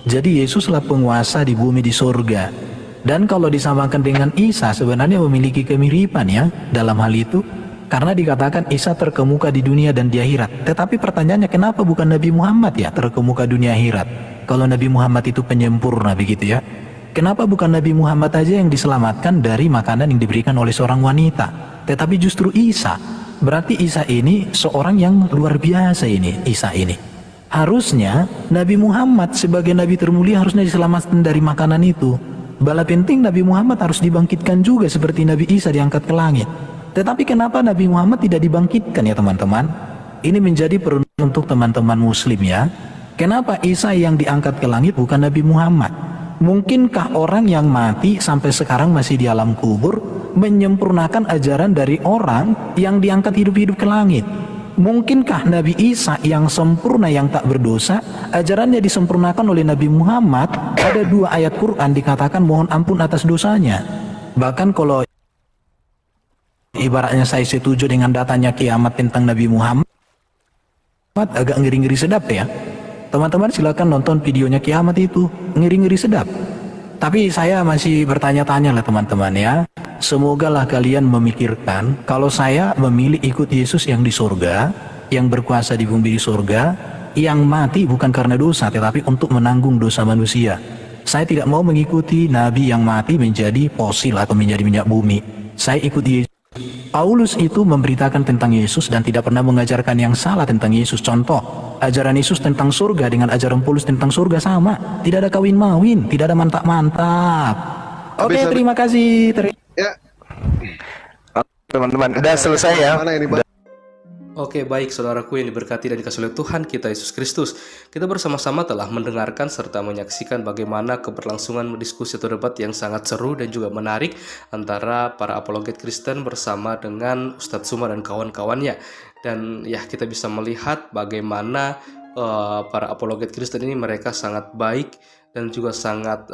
Jadi Yesuslah penguasa di bumi di surga. Dan kalau disamakan dengan Isa sebenarnya memiliki kemiripan ya dalam hal itu, karena dikatakan Isa terkemuka di dunia dan di akhirat. Tetapi pertanyaannya, kenapa bukan Nabi Muhammad ya terkemuka dunia akhirat? Kalau Nabi Muhammad itu penyempurna begitu ya, kenapa bukan Nabi Muhammad aja yang diselamatkan dari makanan yang diberikan oleh seorang wanita, tetapi justru Isa? Berarti Isa ini seorang yang luar biasa ini, Isa ini. Harusnya Nabi Muhammad sebagai Nabi termulia harusnya diselamatkan dari makanan itu. Bala penting Nabi Muhammad harus dibangkitkan juga seperti Nabi Isa diangkat ke langit. Tetapi kenapa Nabi Muhammad tidak dibangkitkan ya teman-teman? Ini menjadi perenungan untuk teman-teman muslim ya. Kenapa Isa yang diangkat ke langit bukan Nabi Muhammad? Mungkinkah orang yang mati sampai sekarang masih di alam kubur menyempurnakan ajaran dari orang yang diangkat hidup-hidup ke langit? Mungkinkah Nabi Isa yang sempurna, yang tak berdosa, ajarannya disempurnakan oleh Nabi Muhammad? Ada 2 ayat Quran dikatakan mohon ampun atas dosanya. Bahkan kalau ibaratnya saya setuju dengan datanya kiamat tentang Nabi Muhammad, agak ngeri-ngeri sedap ya. Teman-teman silakan nonton videonya kiamat itu, ngeri-ngeri sedap. Tapi saya masih bertanya-tanya lah teman-teman ya. Semogalah kalian memikirkan, kalau saya memilih ikut Yesus yang di surga, yang berkuasa di bumi di surga, yang mati bukan karena dosa, tetapi untuk menanggung dosa manusia. Saya tidak mau mengikuti Nabi yang mati menjadi fosil atau menjadi minyak bumi. Saya ikut Yesus. Paulus itu memberitakan tentang Yesus dan tidak pernah mengajarkan yang salah tentang Yesus. Contoh, ajaran Yesus tentang surga dengan ajaran Paulus tentang surga sama. Tidak ada kawin-mawin, tidak ada mantap-mantap. Oke, terima kasih. Ya, Teman-teman, udah selesai ya. mana ini, Bang? Oke, baik saudaraku yang diberkati dan dikasihi oleh Tuhan kita Yesus Kristus. Kita bersama-sama telah mendengarkan serta menyaksikan bagaimana keberlangsungan diskusi atau debat yang sangat seru dan juga menarik antara para apologet Kristen bersama dengan Ustadz Suma dan kawan-kawannya. Dan ya, kita bisa melihat bagaimana para apologet Kristen ini mereka sangat baik dan juga sangat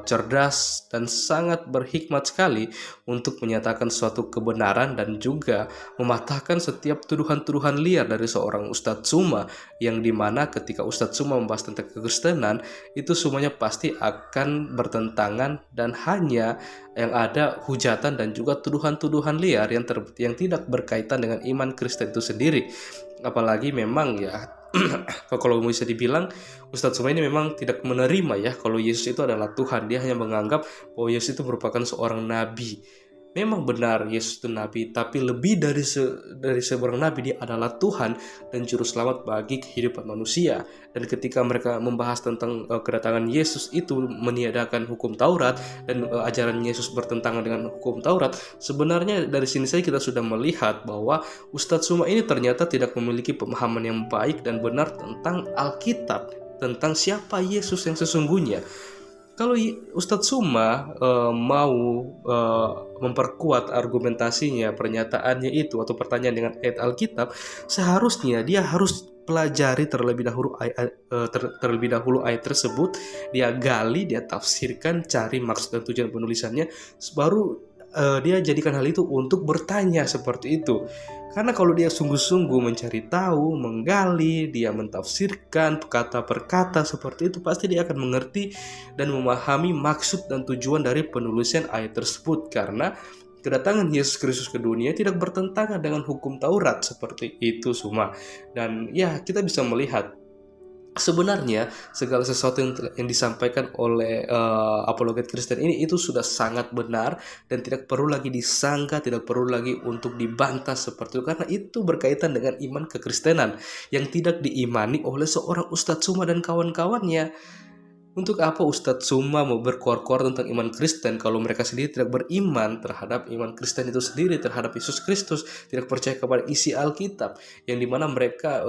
cerdas dan sangat berhikmat sekali untuk menyatakan suatu kebenaran dan juga mematahkan setiap tuduhan-tuduhan liar dari seorang Ustadz Suma, yang dimana ketika Ustadz Suma membahas tentang kekristenan itu semuanya pasti akan bertentangan dan hanya yang ada hujatan dan juga tuduhan-tuduhan liar yang tidak berkaitan dengan iman Kristen itu sendiri. Apalagi memang ya kalau bisa dibilang Ustadz Suma ini memang tidak menerima ya kalau Yesus itu adalah Tuhan. Dia hanya menganggap bahwa Yesus itu merupakan seorang nabi. Memang benar Yesus itu nabi, tapi lebih dari seorang nabi, dia adalah Tuhan dan juru selamat bagi kehidupan manusia. Dan ketika mereka membahas tentang kedatangan Yesus itu meniadakan hukum Taurat dan ajaran Yesus bertentangan dengan hukum Taurat, sebenarnya dari sini saja kita sudah melihat bahwa Ustadz Suma ini ternyata tidak memiliki pemahaman yang baik dan benar tentang Alkitab, tentang siapa Yesus yang sesungguhnya. Kalau Ustadz Suma mau memperkuat argumentasinya, pernyataannya itu atau pertanyaan dengan ayat Alkitab, seharusnya dia harus pelajari terlebih dahulu ayat tersebut, dia gali, dia tafsirkan, cari maksud dan tujuan penulisannya, baru dia jadikan hal itu untuk bertanya seperti itu. Karena kalau dia sungguh-sungguh mencari tahu, menggali, dia mentafsirkan kata per kata seperti itu, pasti dia akan mengerti dan memahami maksud dan tujuan dari penulisan ayat tersebut. Karena kedatangan Yesus Kristus ke dunia tidak bertentangan dengan hukum Taurat, seperti itu Suma. Dan ya, kita bisa melihat sebenarnya segala sesuatu yang disampaikan oleh apologet Kristen ini itu sudah sangat benar dan tidak perlu lagi disangka, tidak perlu lagi untuk dibantah seperti itu, karena itu berkaitan dengan iman kekristenan yang tidak diimani oleh seorang Ustadz Suma dan kawan-kawannya. Untuk apa Ustadz Suma mau berkuar-kuar tentang iman Kristen kalau mereka sendiri tidak beriman terhadap iman Kristen itu sendiri, terhadap Yesus Kristus, tidak percaya kepada isi Alkitab, yang dimana mereka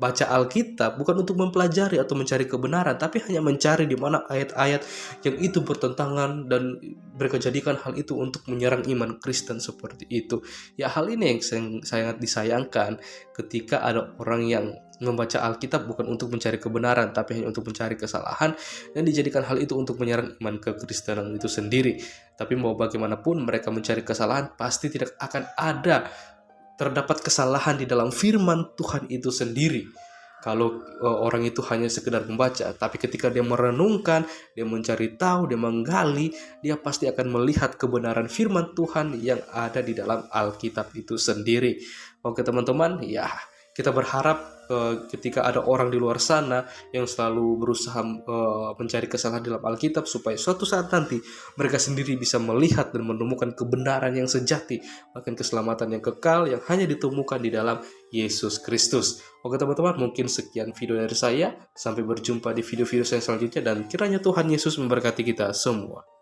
baca Alkitab bukan untuk mempelajari atau mencari kebenaran, tapi hanya mencari di mana ayat-ayat yang itu bertentangan dan mereka jadikan hal itu untuk menyerang iman Kristen seperti itu. Ya, hal ini yang sangat disayangkan ketika ada orang yang membaca Alkitab bukan untuk mencari kebenaran tapi hanya untuk mencari kesalahan dan dijadikan hal itu untuk menyerang iman kekristenan itu sendiri. Tapi mau bagaimanapun mereka mencari kesalahan, pasti tidak akan terdapat kesalahan di dalam firman Tuhan itu sendiri. Kalau orang itu hanya sekedar membaca, tapi ketika dia merenungkan, dia mencari tahu, dia menggali, dia pasti akan melihat kebenaran firman Tuhan yang ada di dalam Alkitab itu sendiri. Oke teman-teman, ya kita berharap ketika ada orang di luar sana yang selalu berusaha mencari kesalahan dalam Alkitab, supaya suatu saat nanti mereka sendiri bisa melihat dan menemukan kebenaran yang sejati, bahkan keselamatan yang kekal yang hanya ditemukan di dalam Yesus Kristus. Oke teman-teman, mungkin sekian video dari saya. Sampai berjumpa di video-video saya selanjutnya, dan kiranya Tuhan Yesus memberkati kita semua.